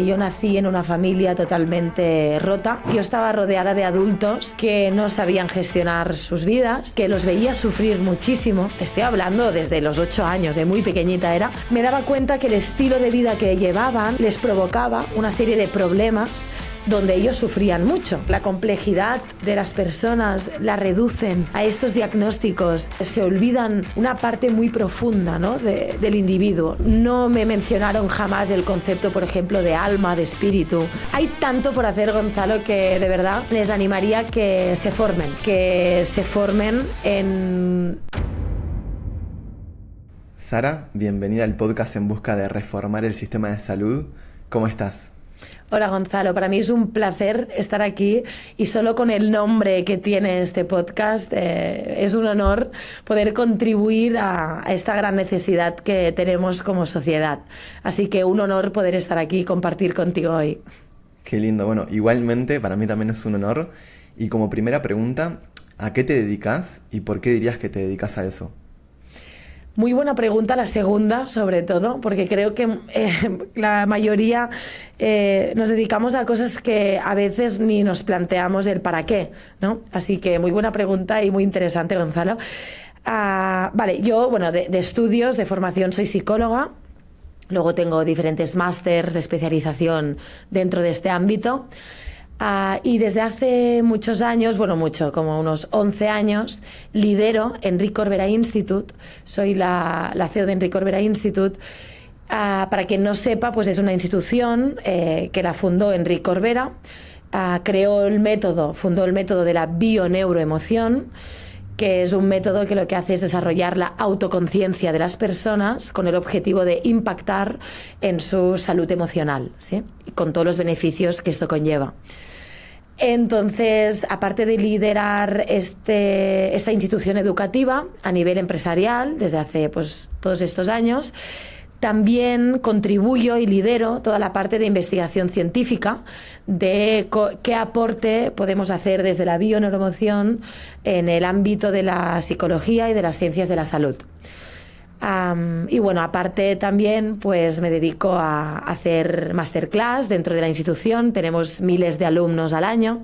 Yo nací en una familia totalmente rota. Yo estaba rodeada de adultos que no sabían gestionar sus vidas, que los veía sufrir muchísimo. Te estoy hablando desde los 8 años, de muy pequeñita era. Me daba cuenta que el estilo de vida que llevaban les provocaba una serie de problemas donde ellos sufrían mucho. La complejidad de las personas la reducen a estos diagnósticos. Se olvidan una parte muy profunda, ¿no?, del individuo. No me mencionaron jamás el concepto, por ejemplo, de alma, de espíritu. Hay tanto por hacer, Gonzalo, que de verdad les animaría que se formen en... Sara, bienvenida al podcast En Busca de Reformar el Sistema de Salud. ¿Cómo estás? Hola Gonzalo, para mí es un placer estar aquí y solo con el nombre que tiene este podcast es un honor poder contribuir a esta gran necesidad que tenemos como sociedad. Así que un honor poder estar aquí y compartir contigo hoy. Qué lindo. Bueno, igualmente para mí también es un honor. Y como primera pregunta, ¿a qué te dedicas y por qué dirías que te dedicas a eso? Muy buena pregunta la segunda, sobre todo, porque creo que la mayoría nos dedicamos a cosas que a veces ni nos planteamos el para qué, ¿no? Así que muy buena pregunta y muy interesante, Gonzalo. Vale, yo, de estudios, de formación, soy psicóloga. Luego tengo diferentes másters de especialización dentro de este ámbito. Y desde hace muchos años, como unos 11 años, lidero Enric Corbera Institute. Soy la CEO de Enric Corbera Institute. Para quien no sepa, pues es una institución que la fundó Enric Corbera. Fundó el método de la bioneuroemoción, que es un método que lo que hace es desarrollar la autoconciencia de las personas con el objetivo de impactar en su salud emocional, ¿sí?, con todos los beneficios que esto conlleva. Entonces, aparte de liderar esta institución educativa a nivel empresarial desde hace todos estos años, también contribuyo y lidero toda la parte de investigación científica de qué aporte podemos hacer desde la bioneuroemoción en el ámbito de la psicología y de las ciencias de la salud. Aparte también me dedico a hacer masterclass dentro de la institución. Tenemos miles de alumnos al año.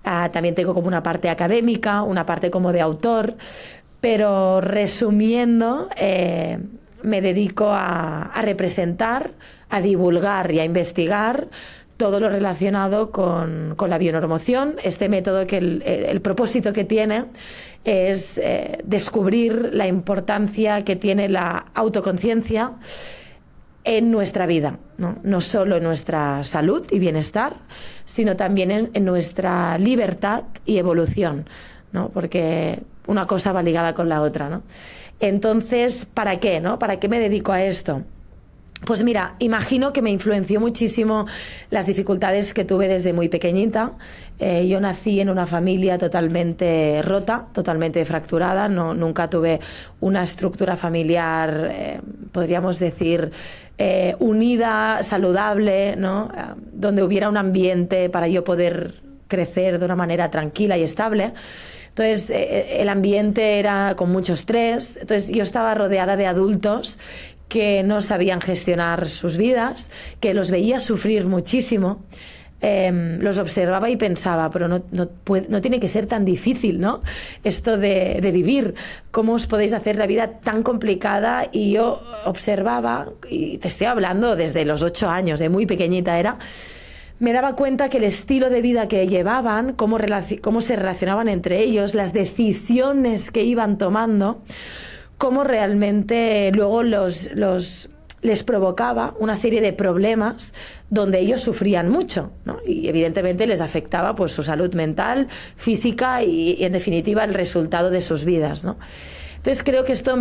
También tengo como una parte académica, una parte como de autor, pero resumiendo, me dedico a representar, a divulgar y a investigar todo lo relacionado con la bioneuroemoción. Este método que el propósito que tiene es descubrir la importancia que tiene la autoconciencia en nuestra vida, no solo en nuestra salud y bienestar, sino también en nuestra libertad y evolución, ¿no? Porque una cosa va ligada con la otra, ¿no? Entonces, ¿para qué, no? ¿Para qué me dedico a esto? Pues mira, imagino que me influenció muchísimo las dificultades que tuve desde muy pequeñita. Yo nací en una familia totalmente rota, totalmente fracturada. Nunca tuve una estructura familiar, podríamos decir, unida, saludable, ¿no?, donde hubiera un ambiente para yo poder crecer de una manera tranquila y estable. Entonces, el ambiente era con mucho estrés. Entonces, yo estaba rodeada de adultos que no sabían gestionar sus vidas, que los veía sufrir muchísimo. Los observaba y pensaba, pero no tiene que ser tan difícil, ¿no?, esto de vivir. ¿Cómo os podéis hacer la vida tan complicada? Y yo observaba, y te estoy hablando desde los 8 años, de muy pequeñita era. Me daba cuenta que el estilo de vida que llevaban, cómo se relacionaban entre ellos, las decisiones que iban tomando, cómo realmente luego les provocaba una serie de problemas donde ellos sufrían mucho, ¿no? Y evidentemente les afectaba su salud mental, física y en definitiva el resultado de sus vidas, ¿no? Entonces creo que esto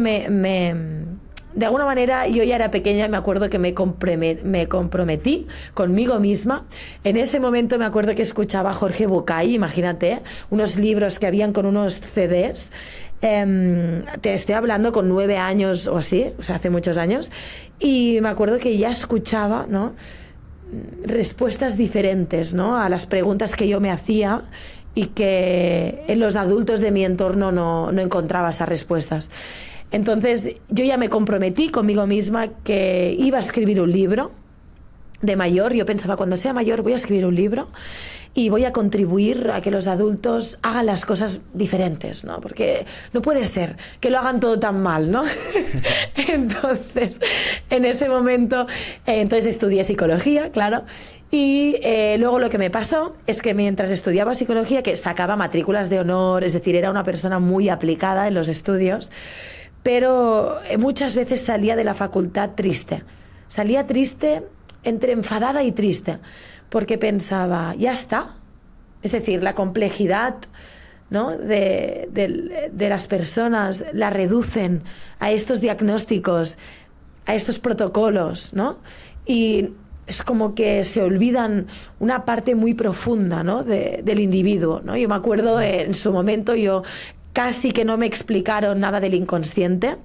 de alguna manera, yo ya era pequeña y me acuerdo que me comprometí conmigo misma. En ese momento me acuerdo que escuchaba a Jorge Bucay, imagínate, unos libros que habían con unos CDs. Te estoy hablando con 9 años o así, o sea, hace muchos años. Y me acuerdo que ya escuchaba, ¿no?, respuestas diferentes, ¿no?, a las preguntas que yo me hacía y que en los adultos de mi entorno no encontraba esas respuestas. Entonces yo ya me comprometí conmigo misma que iba a escribir un libro de mayor, yo pensaba, cuando sea mayor voy a escribir un libro y voy a contribuir a que los adultos hagan las cosas diferentes, ¿no? Porque no puede ser que lo hagan todo tan mal, ¿no? Entonces, en ese momento, entonces estudié psicología, claro, y luego lo que me pasó es que mientras estudiaba psicología, que sacaba matrículas de honor, es decir, era una persona muy aplicada en los estudios, pero muchas veces salía de la facultad triste. Salía triste, entre enfadada y triste, porque pensaba, ya está. Es decir, la complejidad, ¿no?, de las personas la reducen a estos diagnósticos, a estos protocolos, ¿no? Y es como que se olvidan una parte muy profunda, ¿no?, del individuo, ¿no? Yo me acuerdo en su momento, yo casi que no me explicaron nada del inconsciente.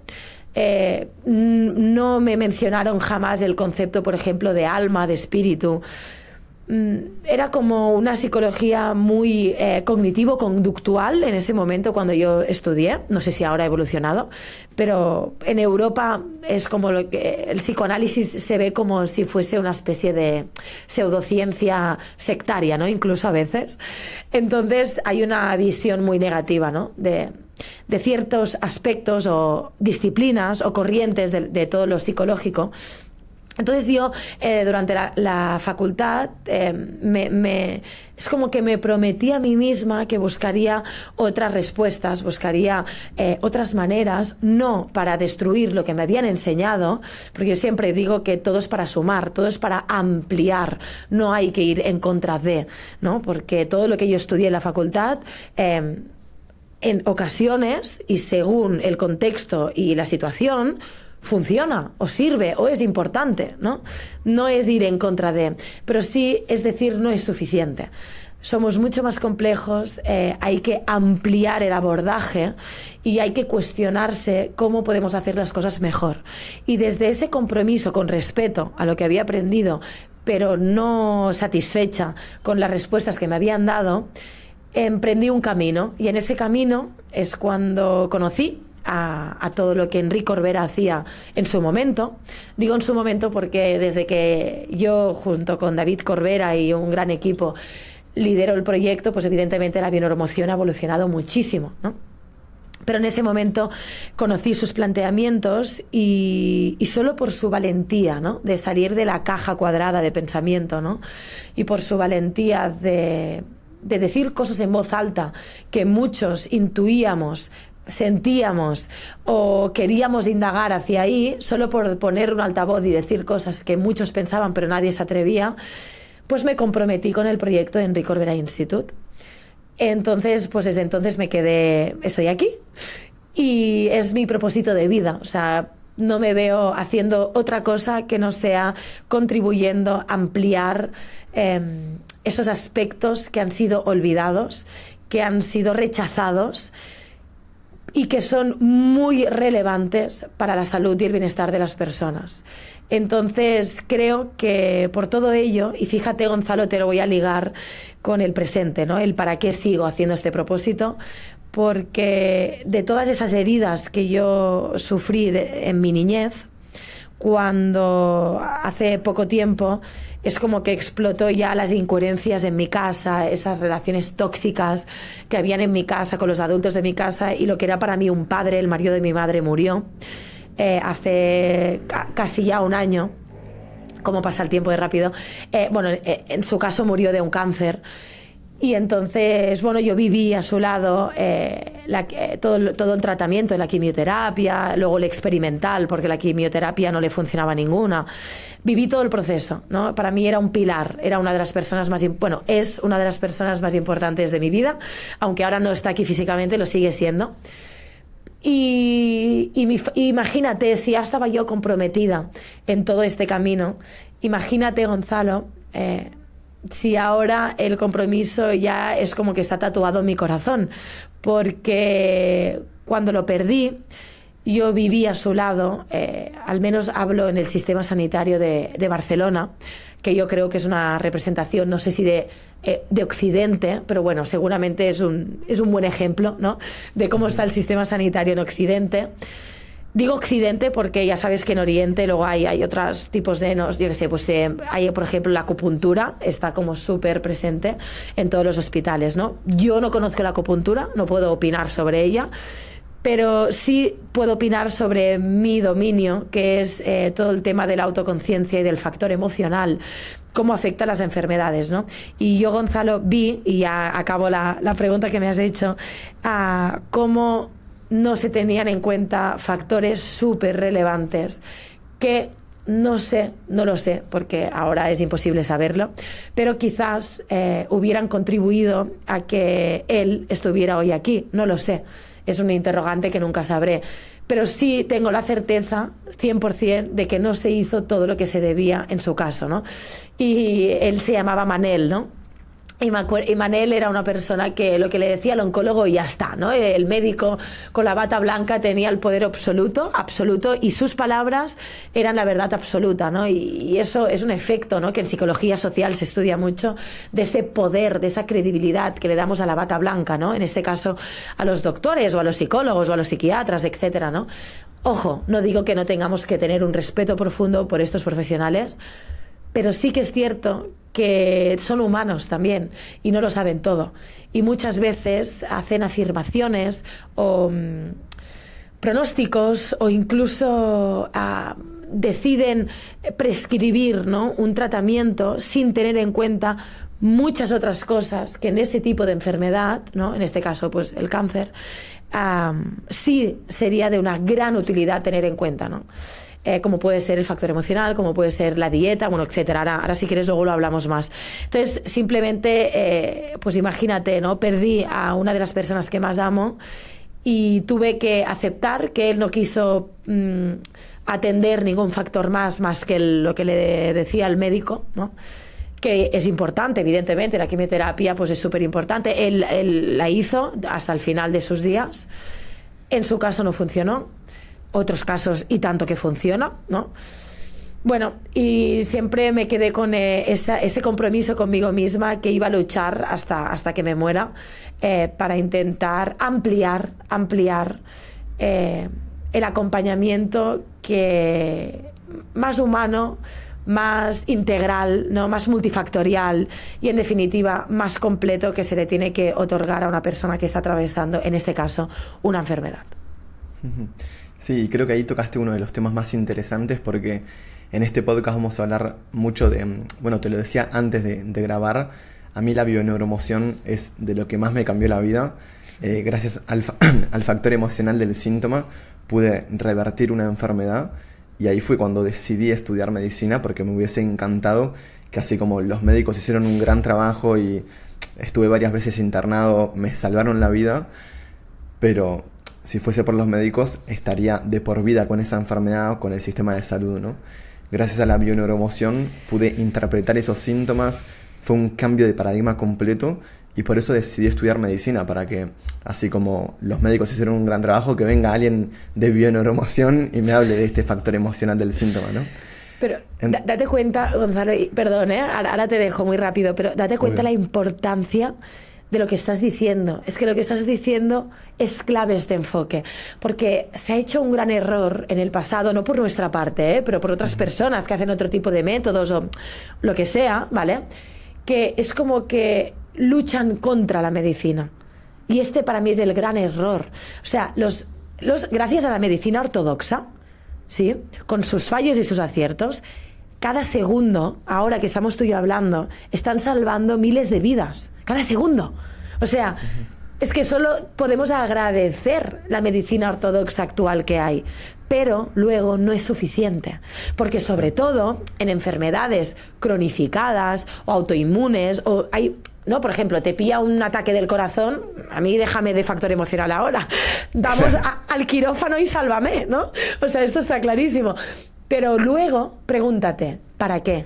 No me mencionaron jamás el concepto, por ejemplo, de alma, de espíritu. Era como una psicología muy cognitivo-conductual en ese momento cuando yo estudié. No sé si ahora ha evolucionado, pero en Europa es como lo que el psicoanálisis se ve como si fuese una especie de pseudociencia sectaria, ¿no? Incluso a veces. Entonces hay una visión muy negativa, ¿no?, de ciertos aspectos o disciplinas o corrientes de todo lo psicológico. Entonces yo durante la facultad es como que me prometí a mí misma que buscaría otras respuestas, buscaría otras maneras, no para destruir lo que me habían enseñado, porque yo siempre digo que todo es para sumar, todo es para ampliar, no hay que ir en contra de, ¿no? Porque todo lo que yo estudié en la facultad, en ocasiones y según el contexto y la situación, funciona o sirve o es importante, ¿no? No es ir en contra de, pero sí es decir, no es suficiente. Somos mucho más complejos, hay que ampliar el abordaje y hay que cuestionarse cómo podemos hacer las cosas mejor. Y desde ese compromiso con respeto a lo que había aprendido, pero no satisfecha con las respuestas que me habían dado, emprendí un camino, y en ese camino es cuando conocí a todo lo que Enric Corbera hacía en su momento. Digo en su momento porque desde que yo, junto con David Corbera y un gran equipo, lidero el proyecto, pues evidentemente la bioneuromoción ha evolucionado muchísimo, ¿no? Pero en ese momento conocí sus planteamientos y solo por su valentía, ¿no?, de salir de la caja cuadrada de pensamiento, ¿no?, y por su valentía de decir cosas en voz alta que muchos intuíamos, sentíamos o queríamos indagar hacia ahí, solo por poner un altavoz y decir cosas que muchos pensaban pero nadie se atrevía, pues me comprometí con el proyecto de Enric Corbera Institute. Entonces, pues desde entonces estoy aquí y es mi propósito de vida. O sea, no me veo haciendo otra cosa que no sea contribuyendo a ampliar esos aspectos que han sido olvidados, que han sido rechazados y que son muy relevantes para la salud y el bienestar de las personas. Entonces creo que por todo ello, y fíjate, Gonzalo, te lo voy a ligar con el presente, ¿no?, el para qué sigo haciendo este propósito, porque de todas esas heridas que yo sufrí en mi niñez, cuando hace poco tiempo es como que explotó ya las incoherencias en mi casa, esas relaciones tóxicas que habían en mi casa con los adultos de mi casa, y lo que era para mí un padre, el marido de mi madre, murió hace casi ya un año. Cómo pasa el tiempo de rápido. En su caso murió de un cáncer. Y entonces, bueno, yo viví a su lado todo el tratamiento de la quimioterapia, luego el experimental, porque la quimioterapia no le funcionaba ninguna. Viví todo el proceso, ¿no? Para mí era un pilar, era una de las personas es una de las personas más importantes de mi vida, aunque ahora no está aquí físicamente, lo sigue siendo. Y imagínate, si ya estaba yo comprometida en todo este camino, imagínate, Gonzalo, si ahora el compromiso ya es como que está tatuado en mi corazón, porque cuando lo perdí, yo viví a su lado, al menos hablo en el sistema sanitario de Barcelona, que yo creo que es una representación, no sé si de Occidente, pero bueno, seguramente es un buen ejemplo, ¿no?, de cómo está el sistema sanitario en Occidente. Digo Occidente porque ya sabes que en Oriente luego hay otros tipos de, no, yo qué sé, pues hay, por ejemplo, la acupuntura, está como súper presente en todos los hospitales, ¿no? Yo no conozco la acupuntura, no puedo opinar sobre ella, pero sí puedo opinar sobre mi dominio, que es todo el tema de la autoconciencia y del factor emocional, cómo afecta a las enfermedades, ¿no? Y yo, Gonzalo, vi, y ya acabo la pregunta que me has hecho, cómo no se tenían en cuenta factores súper relevantes que no lo sé, porque ahora es imposible saberlo, pero quizás hubieran contribuido a que él estuviera hoy aquí, no lo sé. Es una interrogante que nunca sabré, pero sí tengo la certeza 100% de que no se hizo todo lo que se debía en su caso, ¿no? Y él se llamaba Manel, ¿no? Y Manel era una persona que lo que le decía el oncólogo y ya está, ¿no? El médico con la bata blanca tenía el poder absoluto, y sus palabras eran la verdad absoluta, ¿no? Y eso es un efecto, ¿no? Que en psicología social se estudia mucho, de ese poder, de esa credibilidad que le damos a la bata blanca, ¿no? En este caso a los doctores o a los psicólogos o a los psiquiatras, etcétera, ¿no? Ojo, no digo que no tengamos que tener un respeto profundo por estos profesionales, pero sí que es cierto que son humanos también y no lo saben todo. Y muchas veces hacen afirmaciones o pronósticos o incluso deciden prescribir, ¿no?, un tratamiento sin tener en cuenta muchas otras cosas que en ese tipo de enfermedad, ¿no?, en este caso pues el cáncer, sí sería de una gran utilidad tener en cuenta, ¿no? Como puede ser el factor emocional, como puede ser la dieta, bueno, etcétera. Ahora si quieres luego lo hablamos más. Entonces, simplemente, pues imagínate, ¿no? Perdí a una de las personas que más amo y tuve que aceptar que él no quiso atender ningún factor más que lo que le decía el médico, ¿no? Que es importante, evidentemente, la quimioterapia pues es súper importante. Él la hizo hasta el final de sus días. En su caso no funcionó. Otros casos y tanto que funciona, ¿no? Bueno, y siempre me quedé con ese compromiso conmigo misma que iba a luchar hasta que me muera para intentar ampliar el acompañamiento más humano, más integral, ¿no?, más multifactorial y en definitiva más completo que se le tiene que otorgar a una persona que está atravesando, en este caso, una enfermedad. Sí, creo que ahí tocaste uno de los temas más interesantes porque en este podcast vamos a hablar mucho bueno, te lo decía antes de grabar, a mí la bioneuromoción es de lo que más me cambió la vida. Gracias al factor emocional del síntoma pude revertir una enfermedad y ahí fue cuando decidí estudiar medicina porque me hubiese encantado que así como los médicos hicieron un gran trabajo y estuve varias veces internado, me salvaron la vida, pero si fuese por los médicos, estaría de por vida con esa enfermedad o con el sistema de salud, ¿no? Gracias a la bioneuromoción pude interpretar esos síntomas, fue un cambio de paradigma completo y por eso decidí estudiar medicina, para que, así como los médicos hicieron un gran trabajo, que venga alguien de bioneuromoción y me hable de este factor emocional del síntoma, ¿no? Pero date cuenta, Gonzalo, perdón, ahora te dejo muy rápido, pero date cuenta la importancia de lo que estás diciendo. Es que lo que estás diciendo es clave este enfoque, porque se ha hecho un gran error en el pasado, no por nuestra parte, pero por otras personas que hacen otro tipo de métodos o lo que sea, ¿vale? Que es como que luchan contra la medicina. Y este para mí es el gran error. O sea, gracias a la medicina ortodoxa, ¿sí?, con sus fallos y sus aciertos, cada segundo, ahora que estamos tú y yo hablando, están salvando miles de vidas. Cada segundo. O sea, es que solo podemos agradecer la medicina ortodoxa actual que hay. Pero luego no es suficiente. Porque sobre todo en enfermedades cronificadas o autoinmunes, ¿no? Por ejemplo, te pilla un ataque del corazón, a mí déjame de factor emocional ahora. Vamos al quirófano y sálvame, ¿no? O sea, esto está clarísimo. Pero luego, pregúntate, ¿para qué?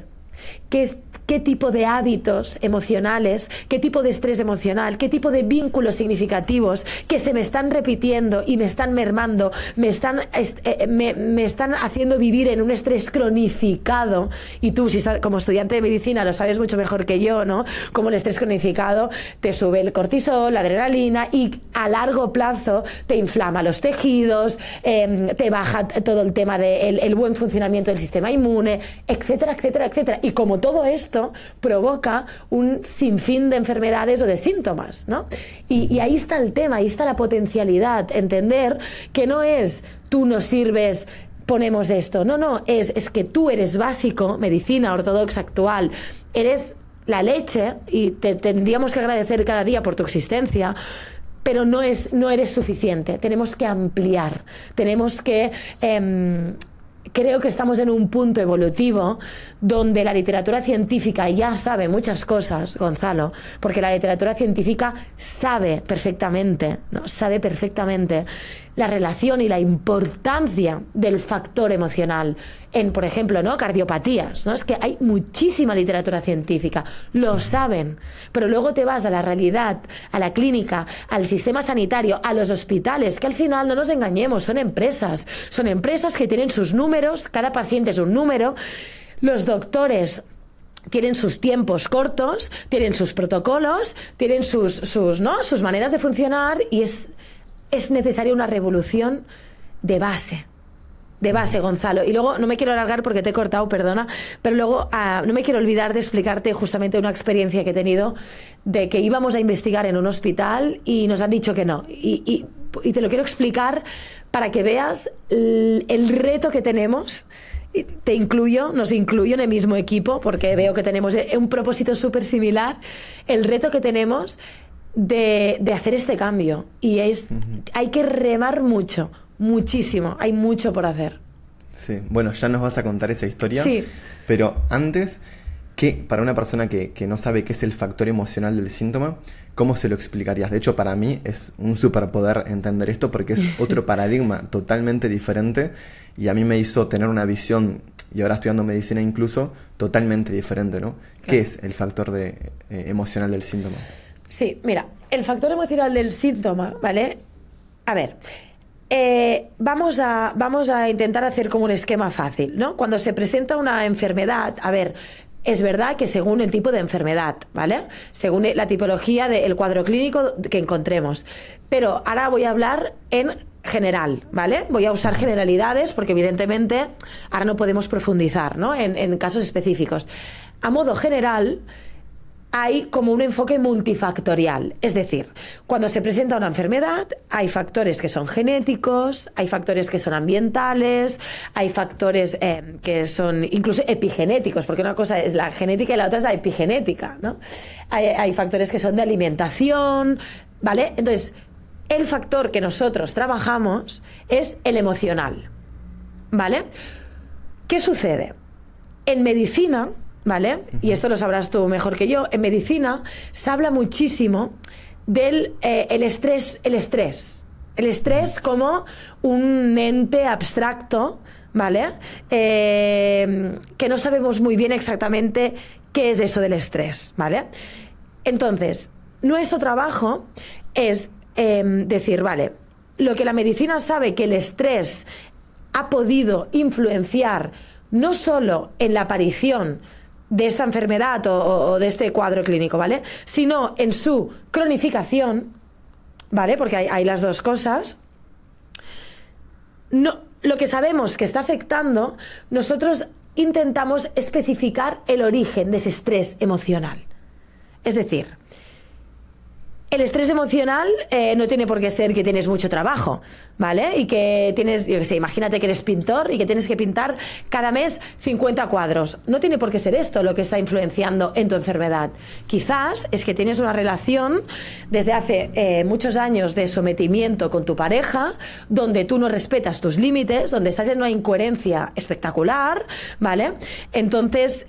qué tipo de hábitos emocionales, qué tipo de estrés emocional, qué tipo de vínculos significativos que se me están repitiendo y me están mermando, me están haciendo vivir en un estrés cronificado. Y tú, si estás como estudiante de medicina, lo sabes mucho mejor que yo, ¿no? Como el estrés cronificado te sube el cortisol, la adrenalina, y a largo plazo te inflama los tejidos, te baja todo el tema del buen funcionamiento del sistema inmune, etcétera, etcétera, etcétera. Y como todo esto provoca un sinfín de enfermedades o de síntomas, ¿no? Y ahí está el tema, ahí está la potencialidad, entender que no es tú no sirves, ponemos esto, no, es que tú eres básico, medicina ortodoxa actual, eres la leche y te tendríamos que agradecer cada día por tu existencia, pero no eres suficiente. Tenemos que ampliar, tenemos que... creo que estamos en un punto evolutivo donde la literatura científica ya sabe muchas cosas, Gonzalo, porque la literatura científica sabe perfectamente, ¿no? Sabe perfectamente la relación y la importancia del factor emocional en, por ejemplo, ¿no? Cardiopatías, ¿no? Es que hay muchísima literatura científica, lo saben, pero luego te vas a la realidad, a la clínica, al sistema sanitario, a los hospitales, que al final, no nos engañemos, son empresas que tienen sus números, cada paciente es un número, los doctores tienen sus tiempos cortos, tienen sus protocolos, tienen sus maneras de funcionar, y es necesaria una revolución de base, Gonzalo. Y luego, no me quiero alargar porque te he cortado, perdona, pero luego no me quiero olvidar de explicarte justamente una experiencia que he tenido de que íbamos a investigar en un hospital y nos han dicho que no. Y te lo quiero explicar para que veas el reto que tenemos. Nos incluyo en el mismo equipo porque veo que tenemos un propósito súper similar. El reto que tenemos de hacer este cambio, y hay que remar muchísimo, hay mucho por hacer. Sí, bueno, ya nos vas a contar esa historia. Sí. Pero antes, para una persona que no sabe qué es el factor emocional del síntoma, ¿cómo se lo explicarías? De hecho, para mí es un superpoder entender esto porque es otro paradigma totalmente diferente, y a mí me hizo tener una visión, y ahora estudiando medicina incluso, totalmente diferente, ¿no? Claro. ¿Qué es el factor emocional del síntoma? Sí, mira, el factor emocional del síntoma, ¿vale? A ver, vamos a intentar hacer como un esquema fácil, ¿no? Cuando se presenta una enfermedad, a ver, es verdad que según el tipo de enfermedad, ¿vale? Según la tipología del cuadro clínico que encontremos. Pero ahora voy a hablar en general, ¿vale? Voy a usar generalidades porque evidentemente ahora no podemos profundizar, ¿no? En casos específicos. A modo general, hay como un enfoque multifactorial. Es decir, cuando se presenta una enfermedad, hay factores que son genéticos, hay factores que son ambientales, hay factores que son incluso epigenéticos, porque una cosa es la genética y la otra es la epigenética, ¿no? Hay factores que son de alimentación, ¿vale? Entonces, el factor que nosotros trabajamos es el emocional, ¿vale? ¿Qué sucede? En medicina, ¿vale? Y esto lo sabrás tú mejor que yo. En medicina se habla muchísimo del el estrés como un ente abstracto, ¿vale? Que no sabemos muy bien exactamente qué es eso del estrés, ¿vale? Entonces, nuestro trabajo es decir, vale, lo que la medicina sabe que el estrés ha podido influenciar no solo en la aparición de esta enfermedad o de este cuadro clínico, ¿vale? Sino en su cronificación, ¿vale? Porque hay las dos cosas. No, lo que sabemos que está afectando, nosotros intentamos especificar el origen de ese estrés emocional. Es decir, el estrés emocional no tiene por qué ser que tienes mucho trabajo, ¿vale? Y que tienes, yo qué sé, imagínate que eres pintor y que tienes que pintar cada mes 50 cuadros. No tiene por qué ser esto lo que está influenciando en tu enfermedad. Quizás es que tienes una relación desde hace muchos años de sometimiento con tu pareja, donde tú no respetas tus límites, donde estás en una incoherencia espectacular, ¿vale? Entonces,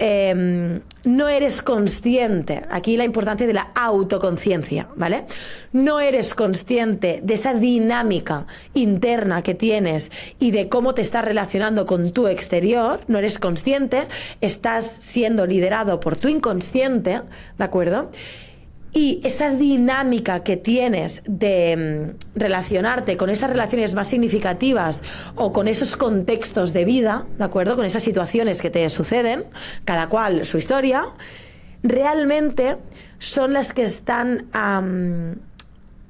no eres consciente. Aquí la importancia de la autoconciencia, ¿vale? ¿vale? No eres consciente de esa dinámica interna que tienes y de cómo te estás relacionando con tu exterior, no eres consciente, estás siendo liderado por tu inconsciente, ¿de acuerdo? Y esa dinámica que tienes de relacionarte con esas relaciones más significativas o con esos contextos de vida, ¿de acuerdo? Con esas situaciones que te suceden, cada cual su historia, realmente son las que están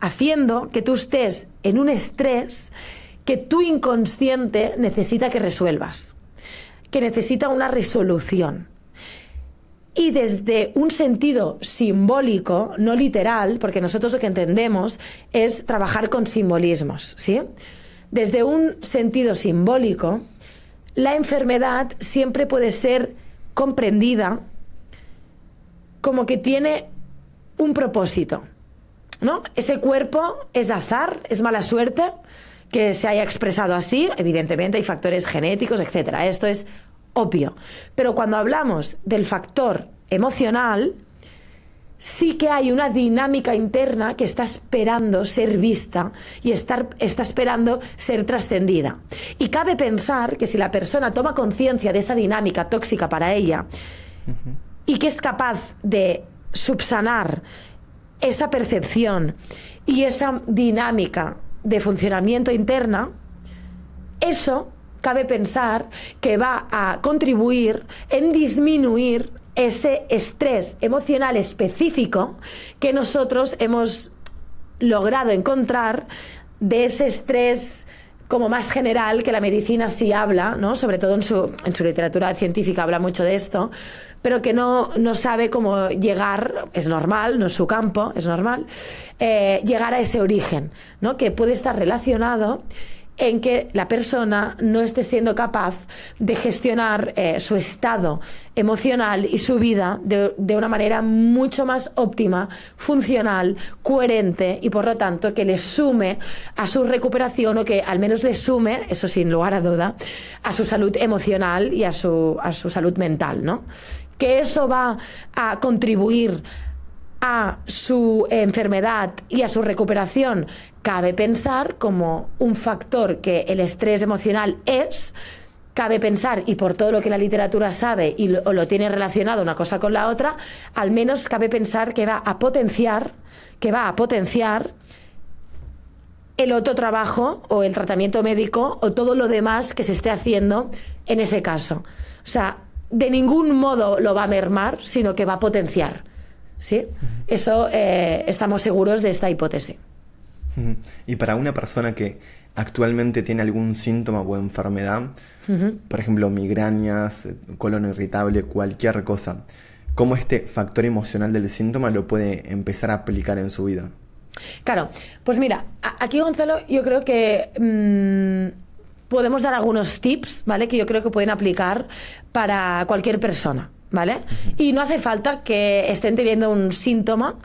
haciendo que tú estés en un estrés que tu inconsciente necesita que resuelvas, que necesita una resolución. Y desde un sentido simbólico, no literal, porque nosotros lo que entendemos es trabajar con simbolismos, ¿sí? Desde un sentido simbólico, la enfermedad siempre puede ser comprendida como que tiene un propósito, ¿no? Ese cuerpo es azar, es mala suerte que se haya expresado así, evidentemente hay factores genéticos, etcétera. Esto es obvio. Pero cuando hablamos del factor emocional, sí que hay una dinámica interna que está esperando ser vista y está esperando ser trascendida. Y cabe pensar que si la persona toma conciencia de esa dinámica tóxica para ella y que es capaz de subsanar esa percepción y esa dinámica de funcionamiento interna, eso cabe pensar que va a contribuir en disminuir ese estrés emocional específico que nosotros hemos logrado encontrar, de ese estrés como más general que la medicina sí habla, ¿no? Sobre todo en su literatura científica habla mucho de esto, pero que no sabe cómo llegar, es normal, no es su campo, es normal, llegar a ese origen, ¿no? Que puede estar relacionado en que la persona no esté siendo capaz de gestionar su estado emocional y su vida de una manera mucho más óptima, funcional, coherente y por lo tanto que le sume a su recuperación, o que al menos le sume, eso sin lugar a duda, a su salud emocional y a su salud mental, ¿no? Que eso va a contribuir a su enfermedad y a su recuperación, cabe pensar como un factor que el estrés emocional es, cabe pensar, y por todo lo que la literatura sabe y lo tiene relacionado una cosa con la otra, al menos cabe pensar que va a potenciar el otro trabajo o el tratamiento médico o todo lo demás que se esté haciendo en ese caso. O sea, de ningún modo lo va a mermar, sino que va a potenciar. ¿Sí? Eso estamos seguros de esta hipótesis. Y para una persona que actualmente tiene algún síntoma o enfermedad, por ejemplo, migrañas, colon irritable, cualquier cosa, ¿cómo este factor emocional del síntoma lo puede empezar a aplicar en su vida? Claro, pues mira, aquí, Gonzalo, yo creo que podemos dar algunos tips, ¿vale? Que yo creo que pueden aplicar para cualquier persona, ¿vale? Y no hace falta que estén teniendo un síntoma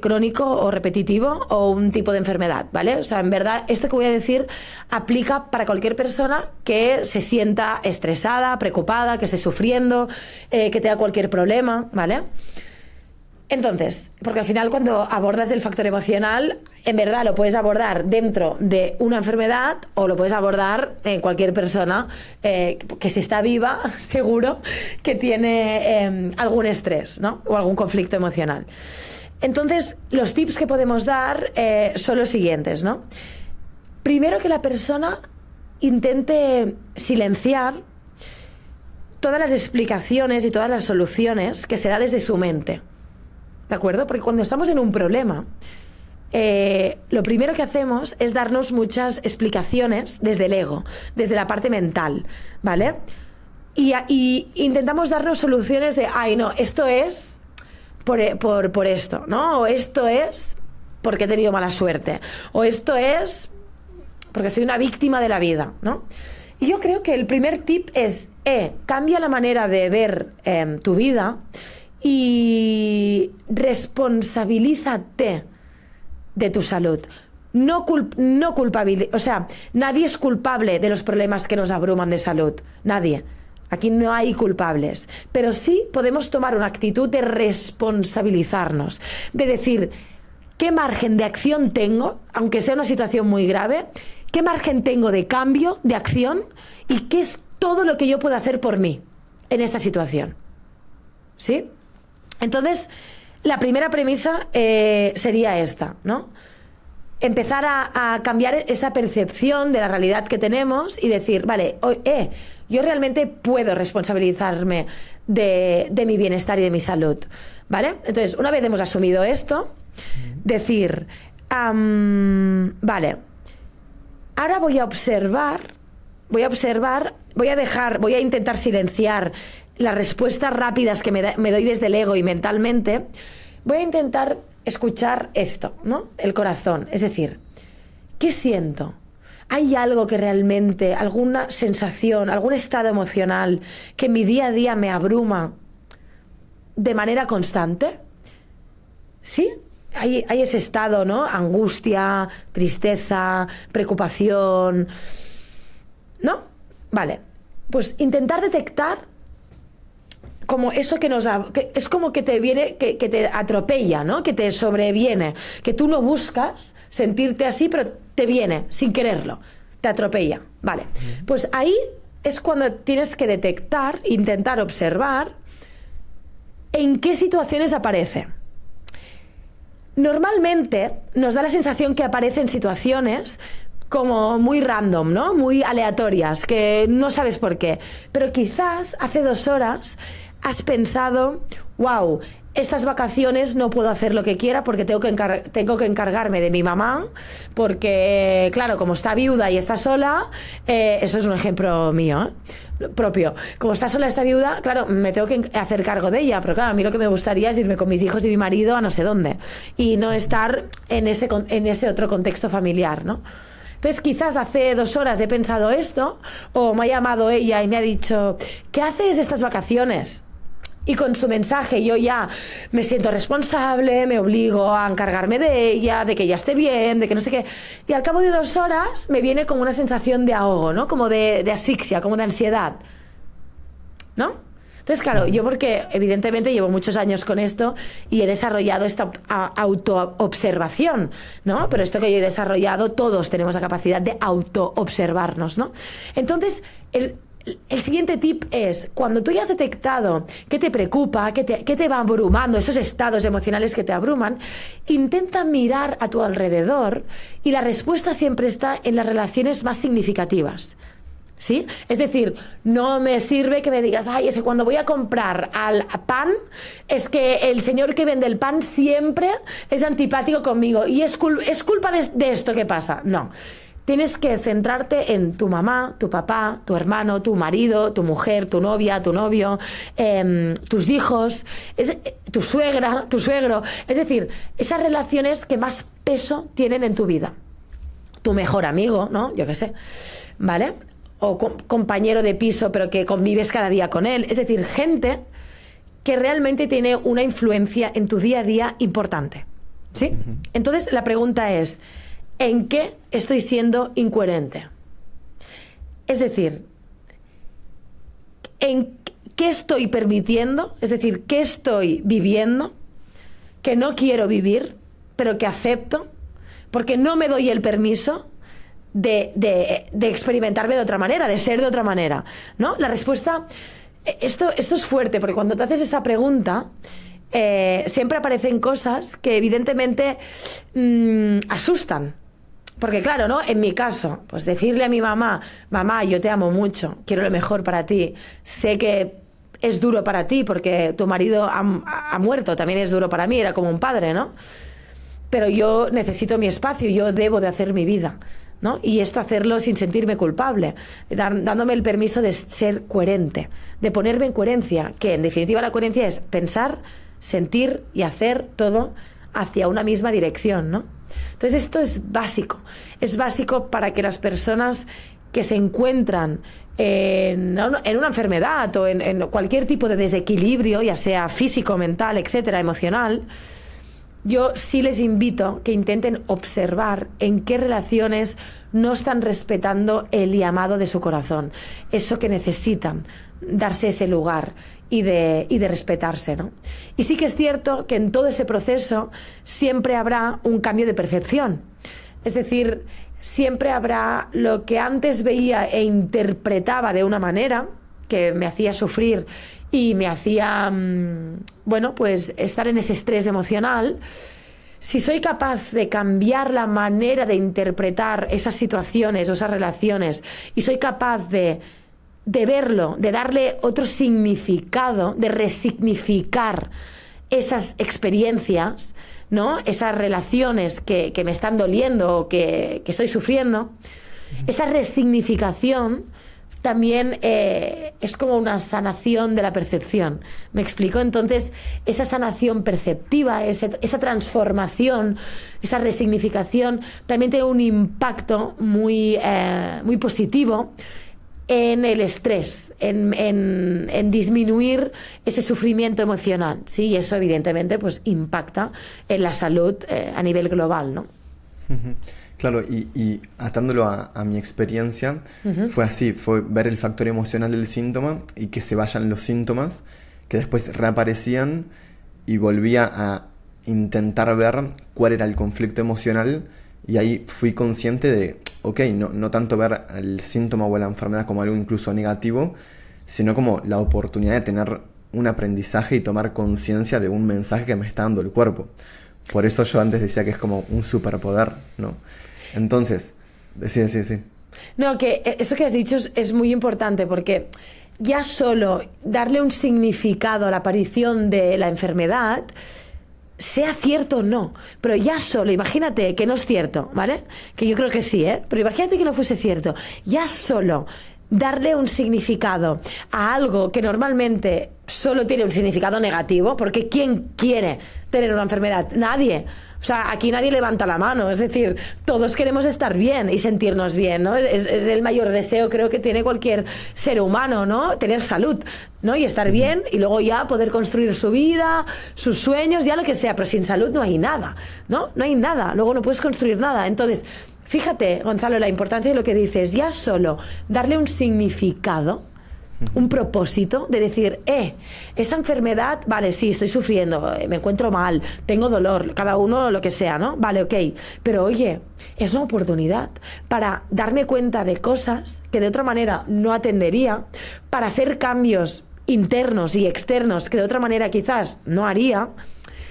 crónico o repetitivo o un tipo de enfermedad, ¿vale? O sea, en verdad, esto que voy a decir aplica para cualquier persona que se sienta estresada, preocupada, que esté sufriendo, que tenga cualquier problema, ¿vale? Entonces, porque al final cuando abordas el factor emocional, en verdad lo puedes abordar dentro de una enfermedad o lo puedes abordar en cualquier persona que si está viva, seguro que tiene algún estrés, ¿no? O algún conflicto emocional. Entonces, los tips que podemos dar son los siguientes, ¿no? Primero, que la persona intente silenciar todas las explicaciones y todas las soluciones que se da desde su mente. ¿De acuerdo? Porque cuando estamos en un problema, lo primero que hacemos es darnos muchas explicaciones desde el ego, desde la parte mental, ¿vale? Y intentamos darnos soluciones de, ay, no, esto es por esto, ¿no? O esto es porque he tenido mala suerte. O esto es porque soy una víctima de la vida, ¿no? Y yo creo que el primer tip es, cambia la manera de ver tu vida y responsabilízate de tu salud. No culpabilidad, o sea, nadie es culpable de los problemas que nos abruman de salud, nadie. Aquí no hay culpables, pero sí podemos tomar una actitud de responsabilizarnos, de decir, qué margen de acción tengo, aunque sea una situación muy grave, qué margen tengo de cambio, de acción, y qué es todo lo que yo puedo hacer por mí en esta situación. ¿Sí? Entonces, la primera premisa sería esta, ¿no? Empezar a cambiar esa percepción de la realidad que tenemos y decir, vale, yo realmente puedo responsabilizarme de mi bienestar y de mi salud, ¿vale? Entonces, una vez hemos asumido esto, decir, vale, ahora voy a observar, voy a intentar silenciar las respuestas rápidas que me doy desde el ego y mentalmente. Voy a intentar escuchar esto, ¿no? El corazón. Es decir, ¿qué siento? ¿Hay algo que realmente, alguna sensación, algún estado emocional que en mi día a día me abruma de manera constante? ¿Sí? Hay ese estado, ¿no? Angustia, tristeza, preocupación. ¿No? Vale. Pues intentar detectar como eso que es como que te viene, que te atropella, ¿no? Que te sobreviene, que tú no buscas sentirte así, pero te viene sin quererlo, te atropella. Vale. Pues ahí es cuando tienes que detectar, intentar observar en qué situaciones aparece. Normalmente nos da la sensación que aparece en situaciones como muy random, ¿no? Muy aleatorias, que no sabes por qué. Pero quizás hace 2 horas has pensado, wow, estas vacaciones no puedo hacer lo que quiera porque tengo que encargarme de mi mamá, porque, claro, como está viuda y está sola, eso es un ejemplo mío, propio. Como está sola, está viuda, claro, me tengo que hacer cargo de ella, pero claro, a mí lo que me gustaría es irme con mis hijos y mi marido a no sé dónde y no estar en ese otro contexto familiar, ¿no? Entonces quizás hace 2 horas he pensado esto, o me ha llamado ella y me ha dicho, ¿qué haces estas vacaciones? Y con su mensaje yo ya me siento responsable, me obligo a encargarme de ella, de que ella esté bien, de que no sé qué. Y al cabo de 2 horas me viene como una sensación de ahogo, ¿no? Como de asfixia, como de ansiedad, ¿no? Entonces, claro, yo porque evidentemente llevo muchos años con esto y he desarrollado esta autoobservación, ¿no? Pero esto que yo he desarrollado, todos tenemos la capacidad de autoobservarnos, ¿no? Entonces, el siguiente tip es, cuando tú ya has detectado qué te preocupa, qué te va abrumando, esos estados emocionales que te abruman, intenta mirar a tu alrededor y la respuesta siempre está en las relaciones más significativas. ¿Sí? Es decir, no me sirve que me digas, ay, es que cuando voy a comprar al pan, es que el señor que vende el pan siempre es antipático conmigo y es culpa de esto que pasa. No. Tienes que centrarte en tu mamá, tu papá, tu hermano, tu marido, tu mujer, tu novia, tu novio, tus hijos, tu suegra, tu suegro. Es decir, esas relaciones que más peso tienen en tu vida. Tu mejor amigo, ¿no? Yo qué sé. ¿Vale? O compañero de piso, pero que convives cada día con él. Es decir, gente que realmente tiene una influencia en tu día a día importante. ¿Sí? Entonces, la pregunta es, ¿en qué estoy siendo incoherente? Es decir, ¿en qué estoy permitiendo? Es decir, ¿qué estoy viviendo que no quiero vivir, pero que acepto, porque no me doy el permiso de experimentarme de otra manera, de ser de otra manera, ¿no? La respuesta, esto es fuerte, porque cuando te haces esta pregunta, siempre aparecen cosas que evidentemente asustan. Porque claro, ¿no? En mi caso, pues decirle a mi mamá, mamá, yo te amo mucho, quiero lo mejor para ti, sé que es duro para ti porque tu marido ha muerto, también es duro para mí, era como un padre, ¿no? Pero yo necesito mi espacio, yo debo de hacer mi vida, ¿no? Y esto hacerlo sin sentirme culpable, dándome el permiso de ser coherente, de ponerme en coherencia, que en definitiva la coherencia es pensar, sentir y hacer todo hacia una misma dirección, ¿no? Entonces esto es básico para que las personas que se encuentran en una enfermedad o en cualquier tipo de desequilibrio, ya sea físico, mental, etcétera, emocional, yo sí les invito que intenten observar en qué relaciones no están respetando el llamado de su corazón, eso que necesitan, darse ese lugar y de respetarse, ¿no? Y sí que es cierto que en todo ese proceso siempre habrá un cambio de percepción. Es decir, siempre habrá lo que antes veía e interpretaba de una manera que me hacía sufrir y me hacía, bueno, pues estar en ese estrés emocional. Si soy capaz de cambiar la manera de interpretar esas situaciones o esas relaciones y soy capaz de verlo, de darle otro significado, de resignificar esas experiencias, ¿no? Esas relaciones que me están doliendo o que estoy sufriendo, esa resignificación también es como una sanación de la percepción. ¿Me explico? Entonces, esa sanación perceptiva, esa transformación, esa resignificación, también tiene un impacto muy positivo en el estrés, en disminuir ese sufrimiento emocional, ¿sí? Y eso evidentemente pues impacta en la salud a nivel global, ¿no? Claro, y atándolo a mi experiencia, fue así, fue ver el factor emocional del síntoma y que se vayan los síntomas, que después reaparecían y volvía a intentar ver cuál era el conflicto emocional, y ahí fui consciente de, ok, no tanto ver el síntoma o la enfermedad como algo incluso negativo, sino como la oportunidad de tener un aprendizaje y tomar conciencia de un mensaje que me está dando el cuerpo. Por eso yo antes decía que es como un superpoder, ¿no? Entonces, sí. No, que eso que has dicho es muy importante, porque ya solo darle un significado a la aparición de la enfermedad, sea cierto o no, pero ya solo, imagínate que no es cierto, ¿vale? Que yo creo que sí, pero imagínate que no fuese cierto, ya solo darle un significado a algo que normalmente solo tiene un significado negativo, porque ¿quién quiere tener una enfermedad? Nadie. O sea, aquí nadie levanta la mano, es decir, todos queremos estar bien y sentirnos bien, ¿no? Es el mayor deseo, creo, que tiene cualquier ser humano, ¿no? Tener salud, ¿no? Y estar bien y luego ya poder construir su vida, sus sueños, ya lo que sea, pero sin salud no hay nada, ¿no? No hay nada, luego no puedes construir nada. Entonces, fíjate, Gonzalo, la importancia de lo que dices, ya solo darle un significado, un propósito de decir, esa enfermedad, vale, sí, estoy sufriendo, me encuentro mal, tengo dolor, cada uno lo que sea, ¿no? Vale, ok, pero oye, es una oportunidad para darme cuenta de cosas que de otra manera no atendería, para hacer cambios internos y externos que de otra manera quizás no haría.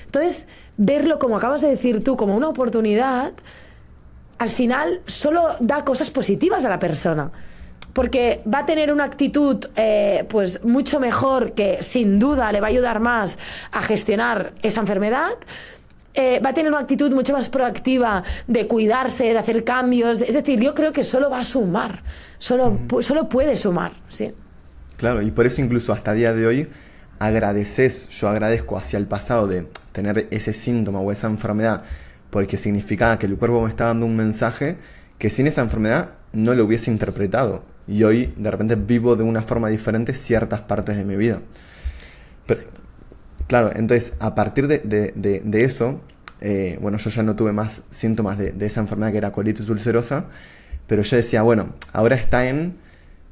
Entonces, verlo, como acabas de decir tú, como una oportunidad, al final solo da cosas positivas a la persona, porque va a tener una actitud pues mucho mejor, que sin duda le va a ayudar más a gestionar esa enfermedad. Va a tener una actitud mucho más proactiva de cuidarse, de hacer cambios, es decir, yo creo que solo va a sumar, solo puede sumar, sí. Claro, y por eso incluso hasta el día de hoy yo agradezco hacia el pasado de tener ese síntoma o esa enfermedad, porque significaba que el cuerpo me está dando un mensaje que sin esa enfermedad no lo hubiese interpretado. Y hoy, de repente, vivo de una forma diferente ciertas partes de mi vida. Pero, claro, entonces, a partir de eso, bueno, yo ya no tuve más síntomas de esa enfermedad que era colitis ulcerosa, pero yo decía, bueno, ahora está en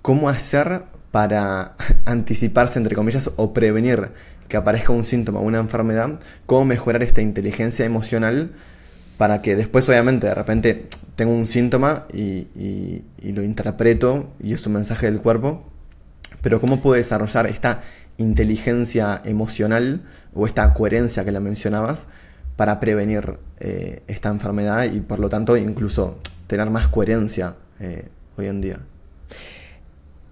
cómo hacer para anticiparse, entre comillas, o prevenir que aparezca un síntoma o una enfermedad, cómo mejorar esta inteligencia emocional para que después, obviamente, de repente tengo un síntoma y lo interpreto y es un mensaje del cuerpo, pero cómo puedo desarrollar esta inteligencia emocional o esta coherencia que la mencionabas para prevenir esta enfermedad y, por lo tanto, incluso tener más coherencia hoy en día.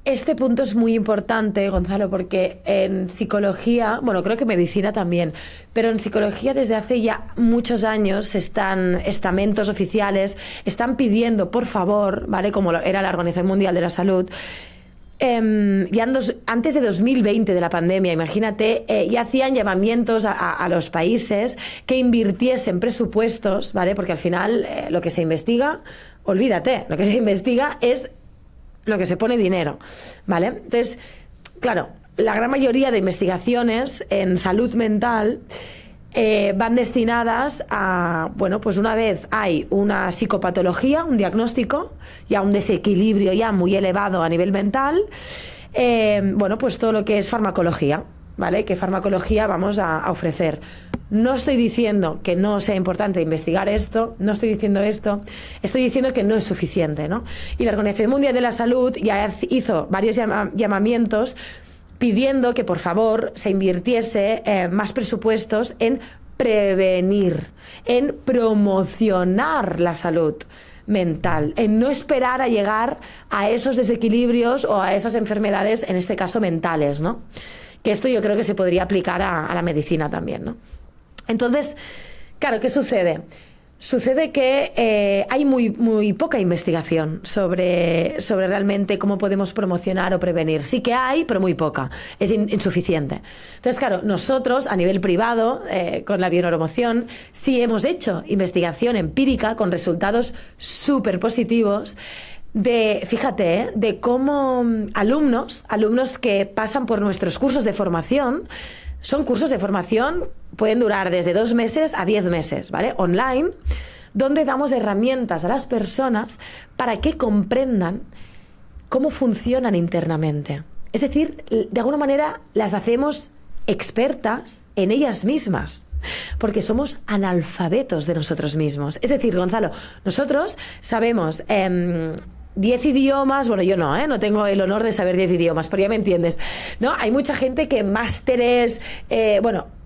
Este punto es muy importante, Gonzalo, porque en psicología, bueno, creo que medicina también, pero en psicología desde hace ya muchos años estamentos oficiales están pidiendo, por favor, ¿vale? Como era la Organización Mundial de la Salud, ya antes de 2020, de la pandemia, imagínate, ya hacían llamamientos a los países que invirtiesen presupuestos, ¿vale? Porque al final lo que se investiga, olvídate, lo que se investiga es lo que se pone dinero, ¿vale? Entonces, claro, la gran mayoría de investigaciones en salud mental van destinadas a, bueno, pues una vez hay una psicopatología, un diagnóstico, ya un desequilibrio ya muy elevado a nivel mental, bueno, pues todo lo que es farmacología, ¿vale? ¿Qué farmacología vamos a ofrecer? No estoy diciendo que no sea importante investigar esto, no estoy diciendo esto, estoy diciendo que no es suficiente, ¿no? Y la Organización Mundial de la Salud ya hizo varios llamamientos pidiendo que por favor se invirtiese más presupuestos en prevenir, en promocionar la salud mental, en no esperar a llegar a esos desequilibrios o a esas enfermedades, en este caso mentales, ¿no? Que esto yo creo que se podría aplicar a la medicina también, ¿no? Entonces, claro, ¿qué sucede? Sucede que hay muy poca investigación sobre realmente cómo podemos promocionar o prevenir. Sí que hay, pero muy poca. Es insuficiente. Entonces, claro, nosotros a nivel privado, con la bioneuromoción, sí hemos hecho investigación empírica con resultados súper positivos fíjate, de cómo alumnos que pasan por nuestros cursos de formación. Son cursos de formación, pueden durar desde 2 meses a 10 meses, ¿vale? Online, donde damos herramientas a las personas para que comprendan cómo funcionan internamente. Es decir, de alguna manera las hacemos expertas en ellas mismas, porque somos analfabetos de nosotros mismos. Es decir, Gonzalo, nosotros sabemos 10 idiomas, bueno, yo no tengo el honor de saber 10 idiomas, pero ya me entiendes, ¿no? Hay mucha gente que másteres,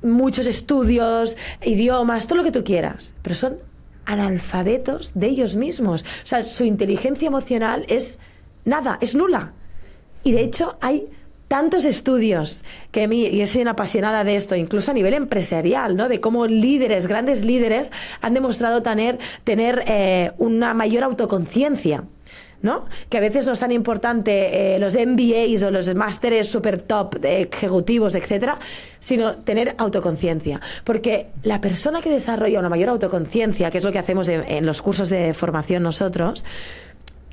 muchos estudios, idiomas, todo lo que tú quieras, pero son analfabetos de ellos mismos. O sea, su inteligencia emocional es nada, es nula. Y de hecho hay tantos estudios que yo soy una apasionada de esto, incluso a nivel empresarial, ¿no? De cómo líderes, grandes líderes, han demostrado tener una mayor autoconciencia, ¿no? Que a veces no es tan importante los MBAs o los másteres super top de ejecutivos, etcétera, sino tener autoconciencia, porque la persona que desarrolla una mayor autoconciencia, que es lo que hacemos en los cursos de formación nosotros,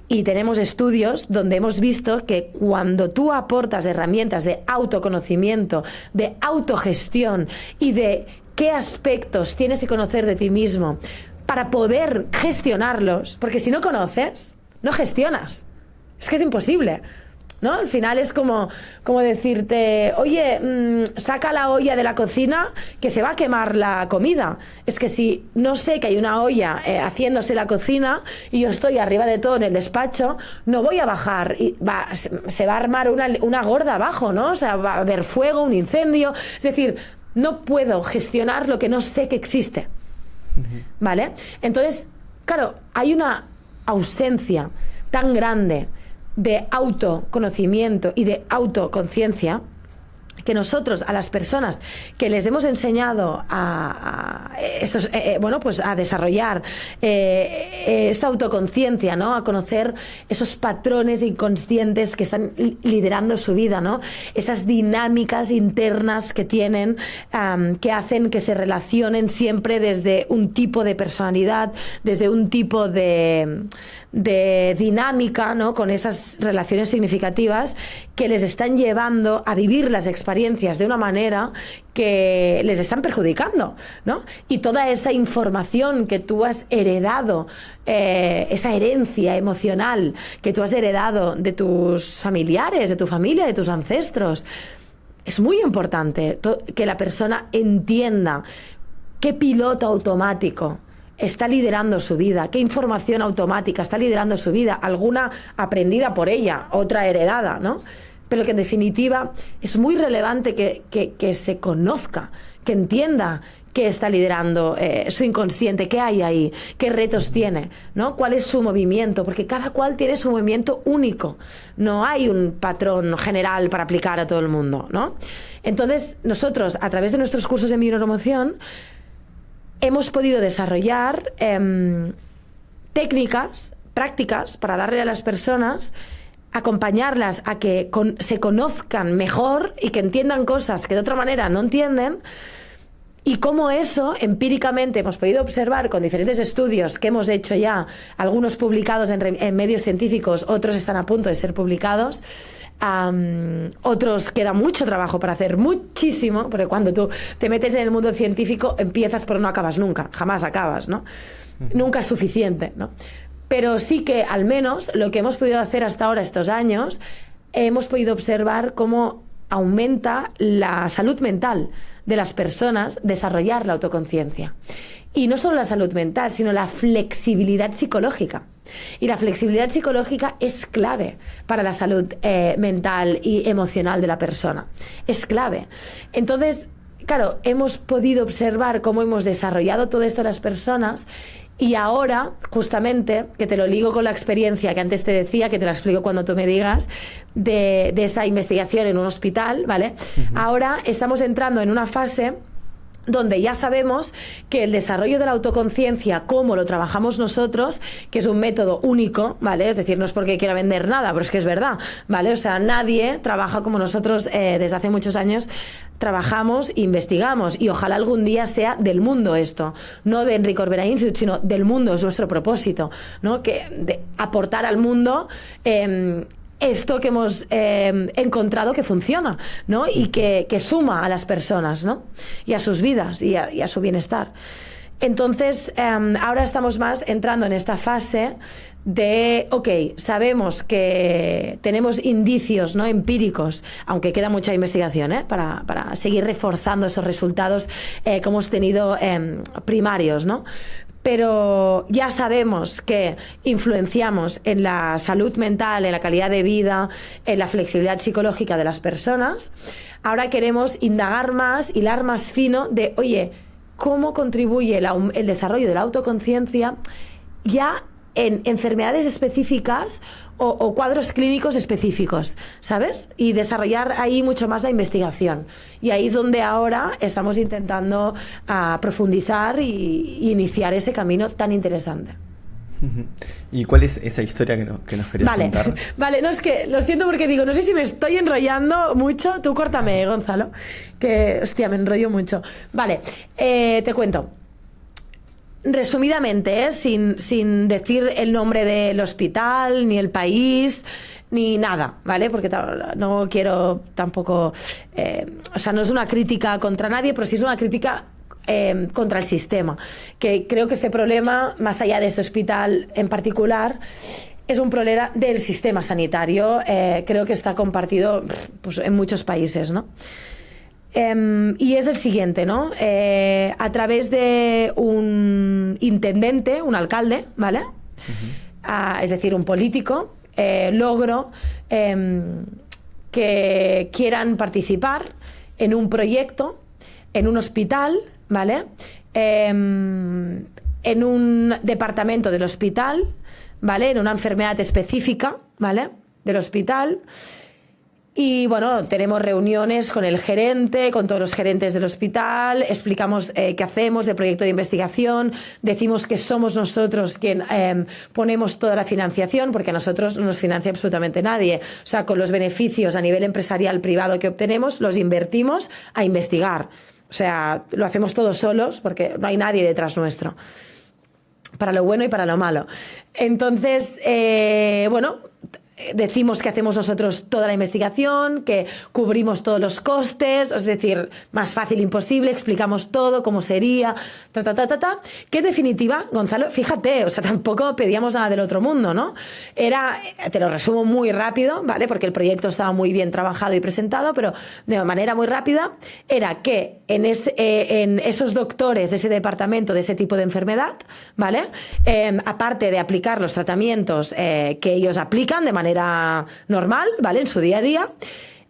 y tenemos estudios donde hemos visto que cuando tú aportas herramientas de autoconocimiento, de autogestión y de qué aspectos tienes que conocer de ti mismo para poder gestionarlos, porque si no conoces, no gestionas. Es que es imposible, ¿no? Al final es como decirte, oye, saca la olla de la cocina que se va a quemar la comida. Es que si no sé que hay una olla haciéndose la cocina y yo estoy arriba de todo en el despacho, no voy a bajar y se va a armar una gorda abajo, ¿no? O sea, va a haber fuego, un incendio. Es decir, no puedo gestionar lo que no sé que existe, ¿vale? Entonces, claro, hay una ausencia tan grande de autoconocimiento y de autoconciencia que nosotros a las personas que les hemos enseñado a desarrollar esta autoconciencia, ¿no? A conocer esos patrones inconscientes que están liderando su vida, ¿no? Esas dinámicas internas que tienen, que hacen que se relacionen siempre desde un tipo de personalidad, desde un tipo de dinámica, ¿no? Con esas relaciones significativas que les están llevando a vivir las experiencias de una manera que les están perjudicando, ¿no? Y toda esa información que tú has heredado, esa herencia emocional que tú has heredado de tus familiares, de tu familia, de tus ancestros, es muy importante que la persona entienda qué piloto automático está liderando su vida, qué información automática está liderando su vida, alguna aprendida por ella, otra heredada, ¿no? Pero que en definitiva es muy relevante que se conozca, que entienda qué está liderando su inconsciente, qué hay ahí, qué retos tiene, ¿no? Cuál es su movimiento, porque cada cual tiene su movimiento único, no hay un patrón general para aplicar a todo el mundo, ¿no? Entonces nosotros, a través de nuestros cursos de bioneuromoción, hemos podido desarrollar técnicas, prácticas para darle a las personas, acompañarlas a que se conozcan mejor y que entiendan cosas que de otra manera no entienden, y cómo eso empíricamente hemos podido observar con diferentes estudios que hemos hecho ya, algunos publicados en medios científicos, otros están a punto de ser publicados. Otros queda mucho trabajo para hacer, muchísimo, porque cuando tú te metes en el mundo científico empiezas pero no acabas nunca, jamás acabas, ¿no? Nunca es suficiente, ¿no? Pero sí que al menos lo que hemos podido hacer hasta ahora estos años, hemos podido observar cómo aumenta la salud mental de las personas, desarrollar la autoconciencia. Y no solo la salud mental, sino la flexibilidad psicológica. Y la flexibilidad psicológica es clave para la salud mental y emocional de la persona. Es clave. Entonces, claro, hemos podido observar cómo hemos desarrollado todo esto las personas. Y ahora, justamente, que te lo ligo con la experiencia que antes te decía, que te la explico cuando tú me digas, de esa investigación en un hospital, ¿vale? Ahora estamos entrando en una fase donde ya sabemos que el desarrollo de la autoconciencia, como lo trabajamos nosotros, que es un método único, ¿vale? Es decir, no es porque quiera vender nada, pero es que es verdad, ¿vale? O sea, nadie trabaja como nosotros desde hace muchos años trabajamos, investigamos, y ojalá algún día sea del mundo esto, no de Enrique Corbera Institute, sino del mundo, es nuestro propósito, ¿no? Que de aportar al mundo esto que hemos encontrado que funciona, ¿no? Y que suma a las personas, ¿no? Y a sus vidas y a su bienestar. Entonces, ahora estamos más entrando en esta fase de, ok, sabemos que tenemos indicios, ¿no?, empíricos, aunque queda mucha investigación, para seguir reforzando esos resultados que hemos tenido primarios, ¿no? Pero ya sabemos que influenciamos en la salud mental, en la calidad de vida, en la flexibilidad psicológica de las personas. Ahora queremos indagar más, hilar más fino de, oye, ¿cómo contribuye el desarrollo de la autoconciencia ya en enfermedades específicas o cuadros clínicos específicos, ¿sabes? Y desarrollar ahí mucho más la investigación. Y ahí es donde ahora estamos intentando profundizar y iniciar ese camino tan interesante. ¿Y cuál es esa historia que nos querías contar? Vale, no, es que lo siento porque digo, no sé si me estoy enrollando mucho. Tú córtame, Gonzalo, que, hostia, me enrollo mucho. Vale, te cuento. Resumidamente, sin decir el nombre del hospital, ni el país, ni nada, ¿vale? Porque no quiero tampoco... o sea, no es una crítica contra nadie, pero sí es una crítica contra el sistema. Que creo que este problema, más allá de este hospital en particular, es un problema del sistema sanitario. Creo que está compartido pues, en muchos países, ¿no? Y es el siguiente, ¿no? A través de un intendente, un alcalde, ¿vale? Es decir, un político, logro que quieran participar en un proyecto, en un hospital, ¿vale? En un departamento del hospital, ¿vale? En una enfermedad específica, ¿vale? Del hospital. Y bueno, tenemos reuniones con el gerente, con todos los gerentes del hospital, explicamos qué hacemos, el proyecto de investigación, decimos que somos nosotros quien ponemos toda la financiación, porque a nosotros no nos financia absolutamente nadie. O sea, con los beneficios a nivel empresarial privado que obtenemos, los invertimos a investigar. O sea, lo hacemos todos solos porque no hay nadie detrás nuestro, para lo bueno y para lo malo. Entonces, bueno... decimos que hacemos nosotros toda la investigación, que cubrimos todos los costes, es decir, más fácil imposible, explicamos todo, cómo sería, que en definitiva, Gonzalo, fíjate, o sea, tampoco pedíamos nada del otro mundo, ¿no? Era, te lo resumo muy rápido, ¿vale? Porque el proyecto estaba muy bien trabajado y presentado, pero de manera muy rápida, era que en esos doctores de ese departamento, de ese tipo de enfermedad, ¿vale? Aparte de aplicar los tratamientos que ellos aplican de manera normal, ¿vale? En su día a día,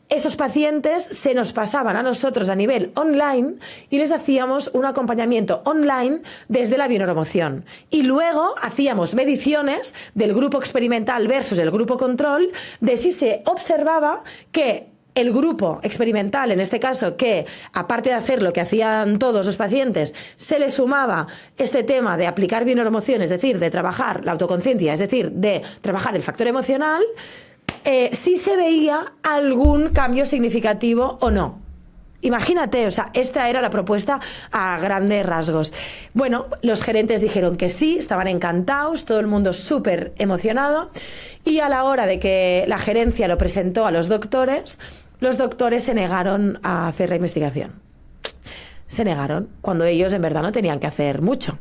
esos pacientes se nos pasaban a nosotros a nivel online y les hacíamos un acompañamiento online desde la bioneuromoción. Y luego hacíamos mediciones del grupo experimental versus el grupo control de si se observaba que el grupo experimental, en este caso, que aparte de hacer lo que hacían todos los pacientes, se le sumaba este tema de aplicar bioneuromoción, es decir, de trabajar la autoconciencia, es decir, de trabajar el factor emocional, si se veía algún cambio significativo o no. Imagínate, o sea, esta era la propuesta a grandes rasgos. Bueno, los gerentes dijeron que sí, estaban encantados, todo el mundo súper emocionado, y a la hora de que la gerencia lo presentó a los doctores se negaron a hacer la investigación. Se negaron, cuando ellos en verdad no tenían que hacer mucho.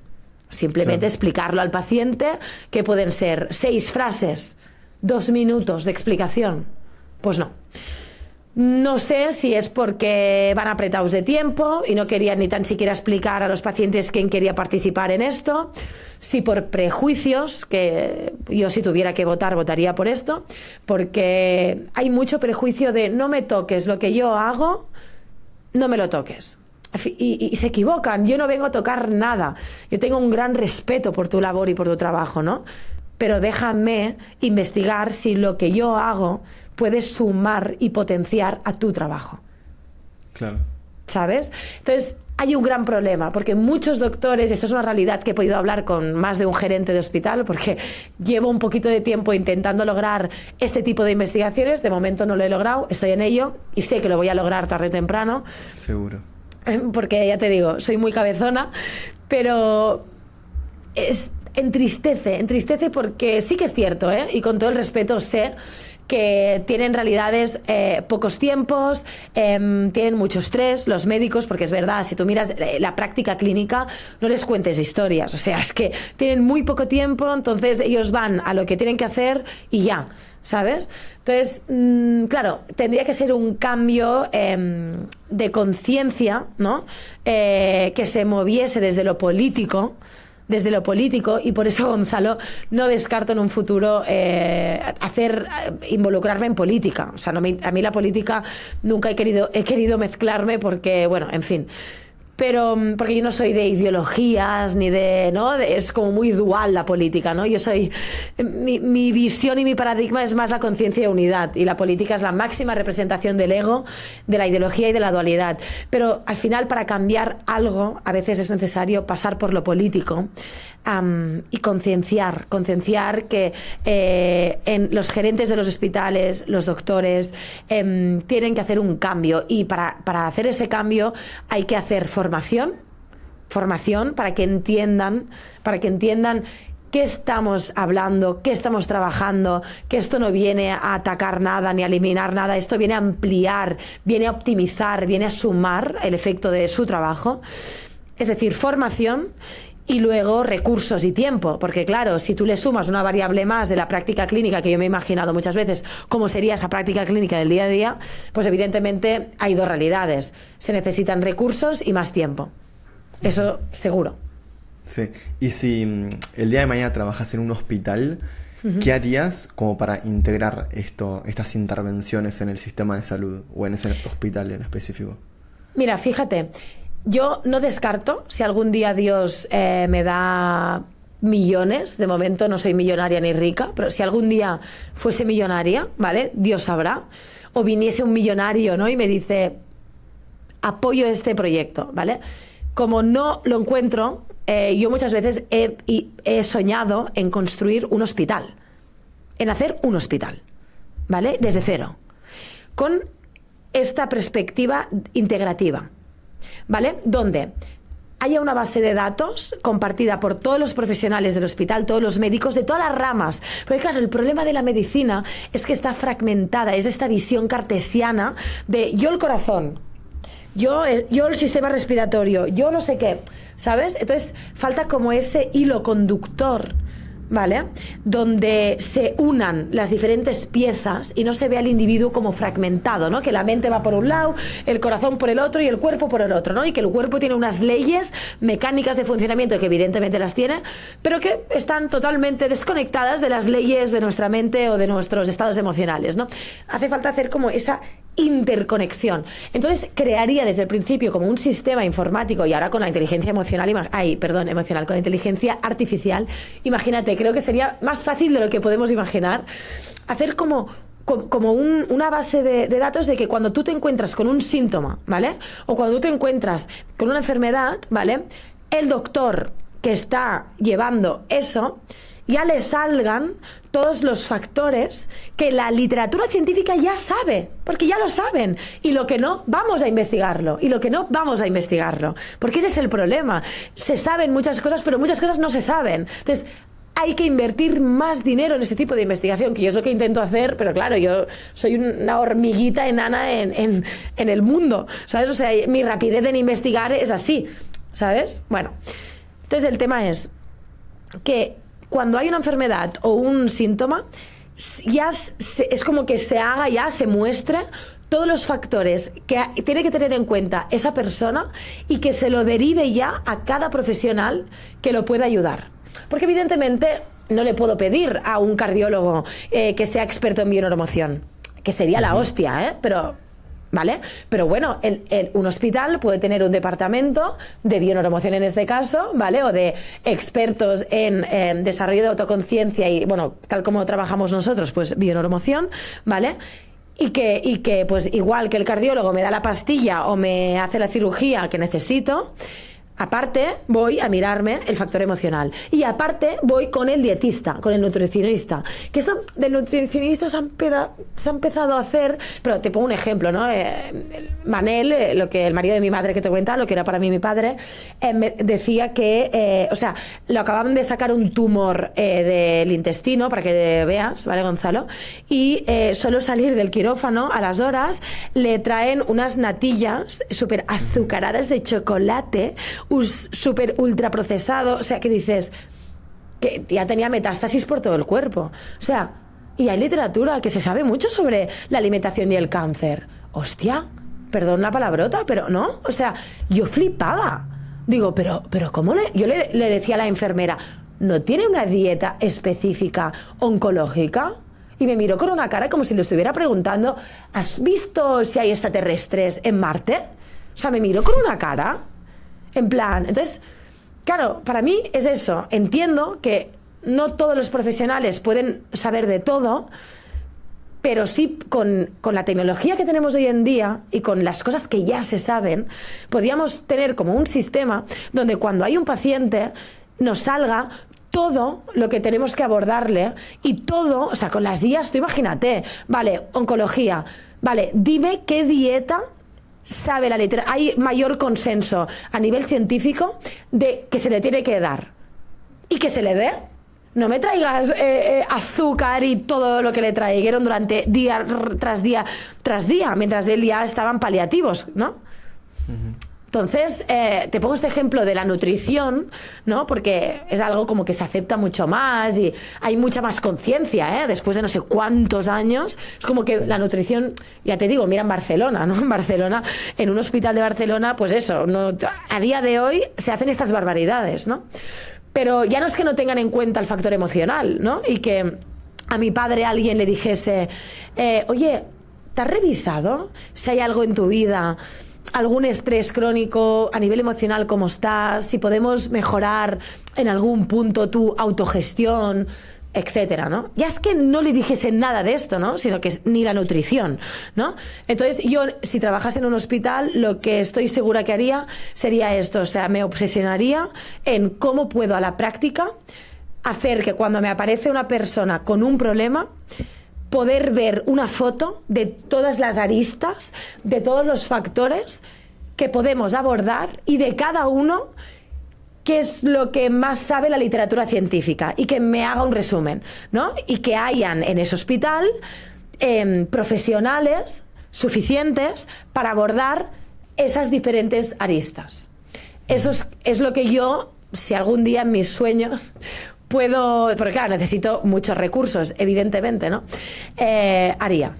Simplemente explicarlo al paciente, que pueden ser 6 frases, 2 minutos de explicación. Pues no. No sé si es porque van apretados de tiempo y no querían ni tan siquiera explicar a los pacientes quién quería participar en esto, si por prejuicios, que yo si tuviera que votar, votaría por esto, porque hay mucho prejuicio de no me toques lo que yo hago, no me lo toques. Y se equivocan, yo no vengo a tocar nada, yo tengo un gran respeto por tu labor y por tu trabajo, ¿no? Pero déjame investigar si lo que yo hago puede sumar y potenciar a tu trabajo. Claro. ¿Sabes? Entonces, hay un gran problema, porque muchos doctores, y esto es una realidad que he podido hablar con más de un gerente de hospital, porque llevo un poquito de tiempo intentando lograr este tipo de investigaciones, de momento no lo he logrado, estoy en ello, y sé que lo voy a lograr tarde o temprano. Seguro. Porque ya te digo, soy muy cabezona, pero entristece porque sí que es cierto, ¿eh? Y con todo el respeto sé que tienen realidades pocos tiempos, tienen mucho estrés los médicos, porque es verdad, si tú miras la práctica clínica, no les cuentes historias, o sea, es que tienen muy poco tiempo, entonces ellos van a lo que tienen que hacer y ya, ¿sabes? Entonces, claro, tendría que ser un cambio de conciencia, ¿no? Que se moviese desde lo político, y por eso, Gonzalo, no descarto en un futuro involucrarme en política. O sea, a mí la política nunca he querido mezclarme porque, bueno, en fin. Pero porque yo no soy de ideologías ni de, ¿no? Es como muy dual la política, ¿no? Yo soy, mi visión y mi paradigma es más la conciencia de unidad, y la política es la máxima representación del ego, de la ideología y de la dualidad. Pero al final, para cambiar algo, a veces es necesario pasar por lo político y concienciar que en los gerentes de los hospitales, los doctores, tienen que hacer un cambio, y para hacer ese cambio hay que hacer formación para que entiendan qué estamos hablando, qué estamos trabajando, que esto no viene a atacar nada ni a eliminar nada, esto viene a ampliar, viene a optimizar, viene a sumar el efecto de su trabajo. Es decir, formación y luego recursos y tiempo, porque claro, si tú le sumas una variable más de la práctica clínica, que yo me he imaginado muchas veces cómo sería esa práctica clínica del día a día, pues evidentemente hay dos realidades: se necesitan recursos y más tiempo, eso seguro. Sí, y si el día de mañana trabajas en un hospital, ¿qué harías como para integrar estas intervenciones en el sistema de salud o en ese hospital en específico? Mira, fíjate, yo no descarto, si algún día Dios me da millones, de momento no soy millonaria ni rica, pero si algún día fuese millonaria, ¿vale? Dios sabrá, o viniese un millonario, ¿no? Y me dice, apoyo este proyecto, ¿vale? Como no lo encuentro, yo muchas veces he soñado en construir un hospital, en hacer un hospital, ¿vale? Desde cero, con esta perspectiva integrativa, ¿vale? Donde haya una base de datos compartida por todos los profesionales del hospital, todos los médicos de todas las ramas. Porque claro, el problema de la medicina es que está fragmentada, es esta visión cartesiana de yo el corazón, yo el sistema respiratorio, yo no sé qué, ¿sabes? Entonces falta como ese hilo conductor, ¿vale? Donde se unan las diferentes piezas y no se ve al individuo como fragmentado, ¿no? Que la mente va por un lado, el corazón por el otro y el cuerpo por el otro, ¿no? Y que el cuerpo tiene unas leyes mecánicas de funcionamiento que evidentemente las tiene, pero que están totalmente desconectadas de las leyes de nuestra mente o de nuestros estados emocionales, ¿no? Hace falta hacer como esa interconexión. Entonces crearía desde el principio como un sistema informático, y ahora con la inteligencia emocional, con la inteligencia artificial, imagínate, creo que sería más fácil de lo que podemos imaginar, hacer como una base de datos de que cuando tú te encuentras con un síntoma, ¿vale? O cuando tú te encuentras con una enfermedad, ¿vale? El doctor que está llevando eso, ya le salgan todos los factores que la literatura científica ya sabe, porque ya lo saben, y lo que no, vamos a investigarlo, porque ese es el problema. Se saben muchas cosas, pero muchas cosas no se saben. Entonces hay que invertir más dinero en ese tipo de investigación, que yo es lo que intento hacer, pero claro, yo soy una hormiguita enana en el mundo, ¿sabes? O sea, mi rapidez en investigar es así, ¿sabes? Bueno, entonces el tema es que cuando hay una enfermedad o un síntoma, ya es como que se muestre todos los factores que tiene que tener en cuenta esa persona y que se lo derive ya a cada profesional que lo pueda ayudar. Porque evidentemente no le puedo pedir a un cardiólogo que sea experto en bioneuromoción, que sería la hostia, pero... ¿Vale? Pero bueno, un hospital puede tener un departamento de bioneuromoción en este caso, ¿vale? O de expertos en desarrollo de autoconciencia y, bueno, tal como trabajamos nosotros, pues bioneuromoción, ¿vale? Y que, pues igual que el cardiólogo me da la pastilla o me hace la cirugía que necesito, aparte voy a mirarme el factor emocional y aparte voy con el dietista, con el nutricionista, que esto del nutricionista se ha empezado a hacer, pero te pongo un ejemplo, ¿no? Manel, lo que el marido de mi madre que te cuenta, lo que era para mí mi padre, me decía que, o sea, lo acababan de sacar un tumor del intestino, para que veas, ¿vale, Gonzalo? Y solo salir del quirófano a las horas le traen unas natillas súper azucaradas de chocolate, súper ultra procesado, o sea, que dices que ya tenía metástasis por todo el cuerpo, o sea, y hay literatura que se sabe mucho sobre la alimentación y el cáncer. Hostia, perdón la palabrota, pero no, o sea, yo flipaba, digo, pero ¿cómo yo le decía a la enfermera, ¿no tiene una dieta específica oncológica? Y me miró con una cara como si le estuviera preguntando, ¿has visto si hay extraterrestres en Marte? O sea, me miró con una cara en plan, entonces, claro, para mí es eso. Entiendo que no todos los profesionales pueden saber de todo, pero sí con la tecnología que tenemos hoy en día y con las cosas que ya se saben, podríamos tener como un sistema donde cuando hay un paciente nos salga todo lo que tenemos que abordarle y todo, o sea, con las guías, tú imagínate, vale, oncología, vale, dime qué dieta sabe la literatura, hay mayor consenso a nivel científico de que se le tiene que dar y que se le dé. No me traigas azúcar y todo lo que le trajeron durante día tras día tras día, mientras él ya estaban paliativos, ¿no? Entonces, te pongo este ejemplo de la nutrición, ¿no? Porque es algo como que se acepta mucho más y hay mucha más conciencia, después de no sé cuántos años. Es como que la nutrición, ya te digo, mira en Barcelona, ¿no? En Barcelona, en un hospital de Barcelona, pues eso, no, a día de hoy se hacen estas barbaridades, ¿no? Pero ya no es que no tengan en cuenta el factor emocional, ¿no? Y que a mi padre alguien le dijese, oye, ¿te has revisado si hay algo en tu vida, algún estrés crónico a nivel emocional, cómo estás, si podemos mejorar en algún punto tu autogestión, etcétera, ¿no? Ya es que no le dijese nada de esto, ¿no? Sino que es ni la nutrición, ¿no? Entonces yo, si trabajase en un hospital, lo que estoy segura que haría sería esto, o sea, me obsesionaría en cómo puedo a la práctica hacer que cuando me aparece una persona con un problema, poder ver una foto de todas las aristas, de todos los factores que podemos abordar y de cada uno qué es lo que más sabe la literatura científica y que me haga un resumen, ¿no? Y que hayan en ese hospital profesionales suficientes para abordar esas diferentes aristas. Eso es lo que yo, si algún día en mis sueños puedo, porque claro, necesito muchos recursos, evidentemente, ¿no? Haría.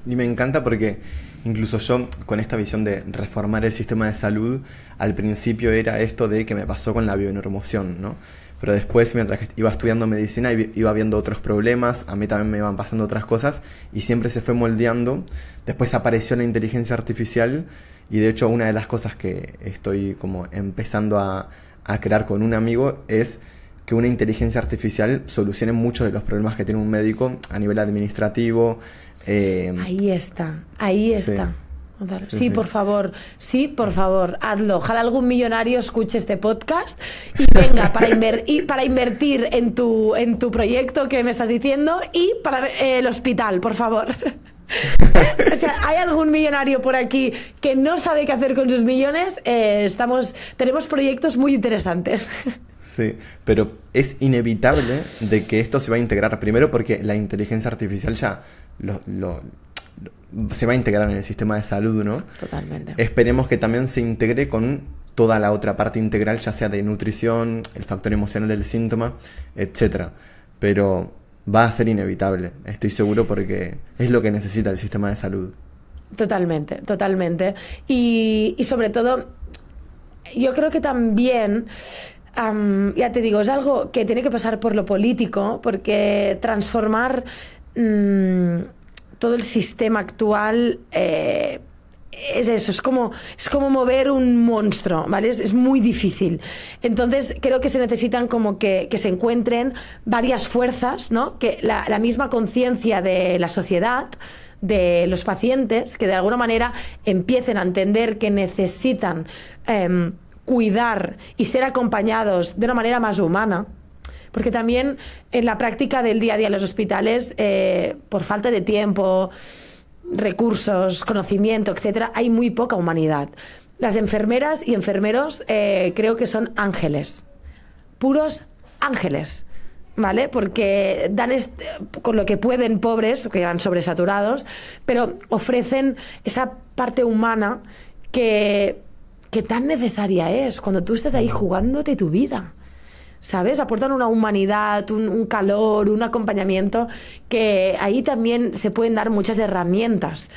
Y me encanta porque incluso yo, con esta visión de reformar el sistema de salud, al principio era esto de que me pasó con la bioneuromoción, ¿no? Pero después, mientras iba estudiando medicina, iba viendo otros problemas, a mí también me iban pasando otras cosas, y siempre se fue moldeando. Después apareció la inteligencia artificial, y de hecho una de las cosas que estoy como empezando a crear con un amigo es que una inteligencia artificial solucione muchos de los problemas que tiene un médico a nivel administrativo. Ahí está. Sí, por favor, hazlo. Ojalá algún millonario escuche este podcast y venga para invertir en tu proyecto que me estás diciendo y para el hospital, por favor. O sea, ¿hay algún millonario por aquí que no sabe qué hacer con sus millones? Tenemos proyectos muy interesantes. Sí, pero es inevitable de que esto se va a integrar. Primero porque la inteligencia artificial ya se va a integrar en el sistema de salud, ¿no? Totalmente. Esperemos que también se integre con toda la otra parte integral, ya sea de nutrición, el factor emocional del síntoma, etcétera. Pero va a ser inevitable, estoy seguro, porque es lo que necesita el sistema de salud. Totalmente, totalmente. Y sobre todo, yo creo que también, ya te digo, es algo que tiene que pasar por lo político, porque transformar todo el sistema actual es eso, es como mover un monstruo, ¿vale? Es muy difícil. Entonces creo que se necesitan como que se encuentren varias fuerzas, ¿no? Que la misma conciencia de la sociedad, de los pacientes, que de alguna manera empiecen a entender que necesitan cuidar y ser acompañados de una manera más humana. Porque también en la práctica del día a día en los hospitales, por falta de tiempo, recursos, conocimiento, etcétera, hay muy poca humanidad. Las enfermeras y enfermeros creo que son ángeles, puros ángeles, ¿vale? Porque dan con lo que pueden, pobres, que van sobresaturados, pero ofrecen esa parte humana que tan necesaria es cuando tú estás ahí jugándote tu vida. ¿Sabes? Aportan una humanidad, un calor, un acompañamiento, que ahí también se pueden dar muchas herramientas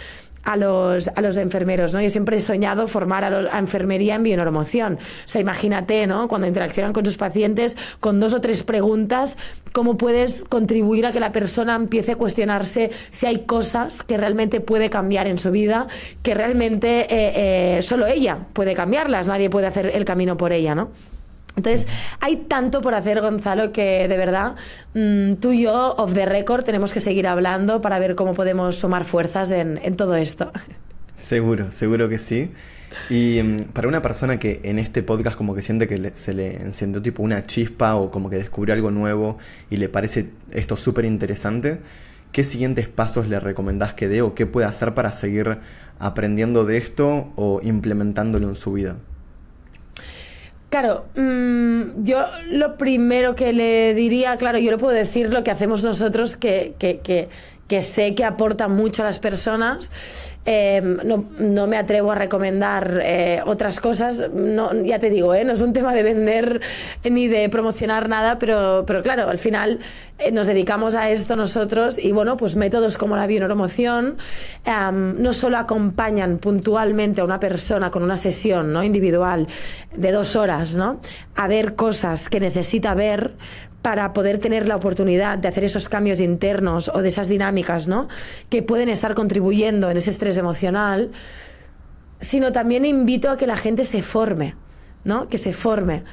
a los enfermeros, ¿no? Yo siempre he soñado formar a enfermería en bioneuromoción. O sea, imagínate, ¿no? Cuando interaccionan con sus pacientes, con 2 o 3 preguntas, cómo puedes contribuir a que la persona empiece a cuestionarse si hay cosas que realmente puede cambiar en su vida, que realmente solo ella puede cambiarlas, nadie puede hacer el camino por ella, ¿no? Entonces, hay tanto por hacer, Gonzalo, que de verdad tú y yo, off the record, tenemos que seguir hablando para ver cómo podemos sumar fuerzas en todo esto. Seguro que sí. Y para una persona que en este podcast como que siente que se le encendió tipo una chispa o como que descubrió algo nuevo y le parece esto súper interesante, ¿qué siguientes pasos le recomendás que dé o qué puede hacer para seguir aprendiendo de esto o implementándolo en su vida? Claro, yo lo primero que le diría, claro, yo le puedo decir lo que hacemos nosotros, que sé que aporta mucho a las personas. No me atrevo a recomendar otras cosas. No, ya te digo, no es un tema de vender ni de promocionar nada, pero claro, al final nos dedicamos a esto nosotros y bueno, pues métodos como la bioneuromoción no solo acompañan puntualmente a una persona con una sesión, ¿no?, individual de 2 horas, ¿no?, a ver cosas que necesita ver para poder tener la oportunidad de hacer esos cambios internos o de esas dinámicas, ¿no?, que pueden estar contribuyendo en ese estrés emocional, sino también invito a que la gente se forme, ¿no?, que se forme.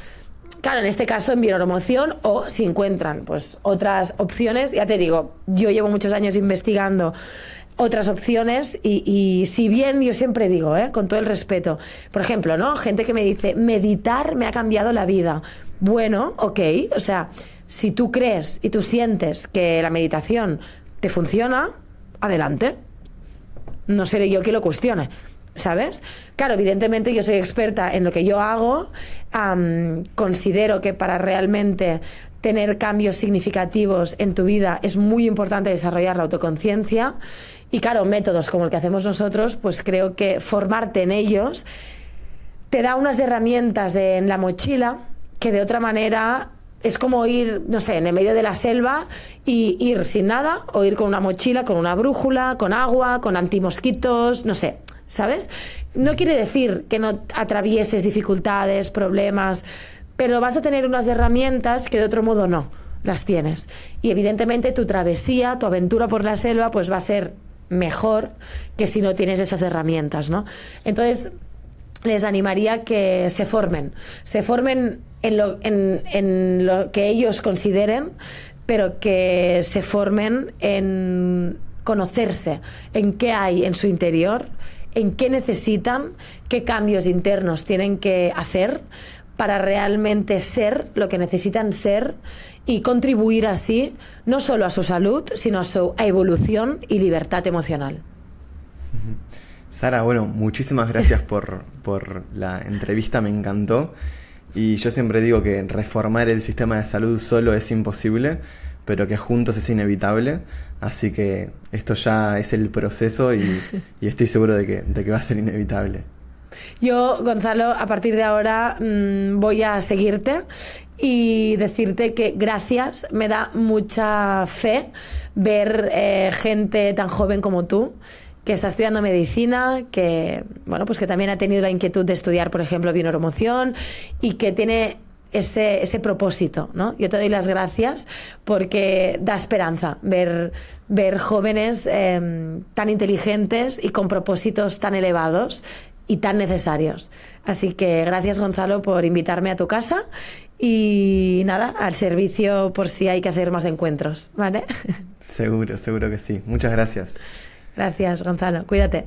Claro, en este caso en bioneuromoción, o si encuentran pues otras opciones, ya te digo, yo llevo muchos años investigando otras opciones y si bien yo siempre digo, con todo el respeto, por ejemplo, ¿no?, gente que me dice, meditar me ha cambiado la vida. Bueno, ok, o sea, si tú crees y tú sientes que la meditación te funciona, adelante. No seré yo quien lo cuestione, ¿sabes? Claro, evidentemente yo soy experta en lo que yo hago. Considero que para realmente tener cambios significativos en tu vida es muy importante desarrollar la autoconciencia. Y claro, métodos como el que hacemos nosotros, pues creo que formarte en ellos te da unas herramientas en la mochila que de otra manera es como ir, no sé, en el medio de la selva y ir sin nada, o ir con una mochila, con una brújula, con agua, con antimosquitos, no sé, ¿sabes? No quiere decir que no atravieses dificultades, problemas, pero vas a tener unas herramientas que de otro modo no las tienes. Y evidentemente tu travesía, tu aventura por la selva, pues va a ser mejor que si no tienes esas herramientas, ¿no? Entonces, les animaría que se formen en lo que ellos consideren, pero que se formen en conocerse, en qué hay en su interior, en qué necesitan, qué cambios internos tienen que hacer para realmente ser lo que necesitan ser y contribuir así no solo a su salud, sino a su evolución y libertad emocional. Sara, bueno, muchísimas gracias por la entrevista, me encantó. Y yo siempre digo que reformar el sistema de salud solo es imposible, pero que juntos es inevitable. Así que esto ya es el proceso y estoy seguro de que va a ser inevitable. Yo, Gonzalo, a partir de ahora voy a seguirte y decirte que gracias, me da mucha fe ver gente tan joven como tú, que está estudiando medicina, que, bueno, pues que también ha tenido la inquietud de estudiar, por ejemplo, bioneuromoción y que tiene ese propósito, ¿no? Yo te doy las gracias porque da esperanza ver jóvenes tan inteligentes y con propósitos tan elevados y tan necesarios. Así que gracias, Gonzalo, por invitarme a tu casa y nada, al servicio por si hay que hacer más encuentros, ¿vale? Seguro que sí. Muchas gracias. Gracias, Gonzalo. Cuídate.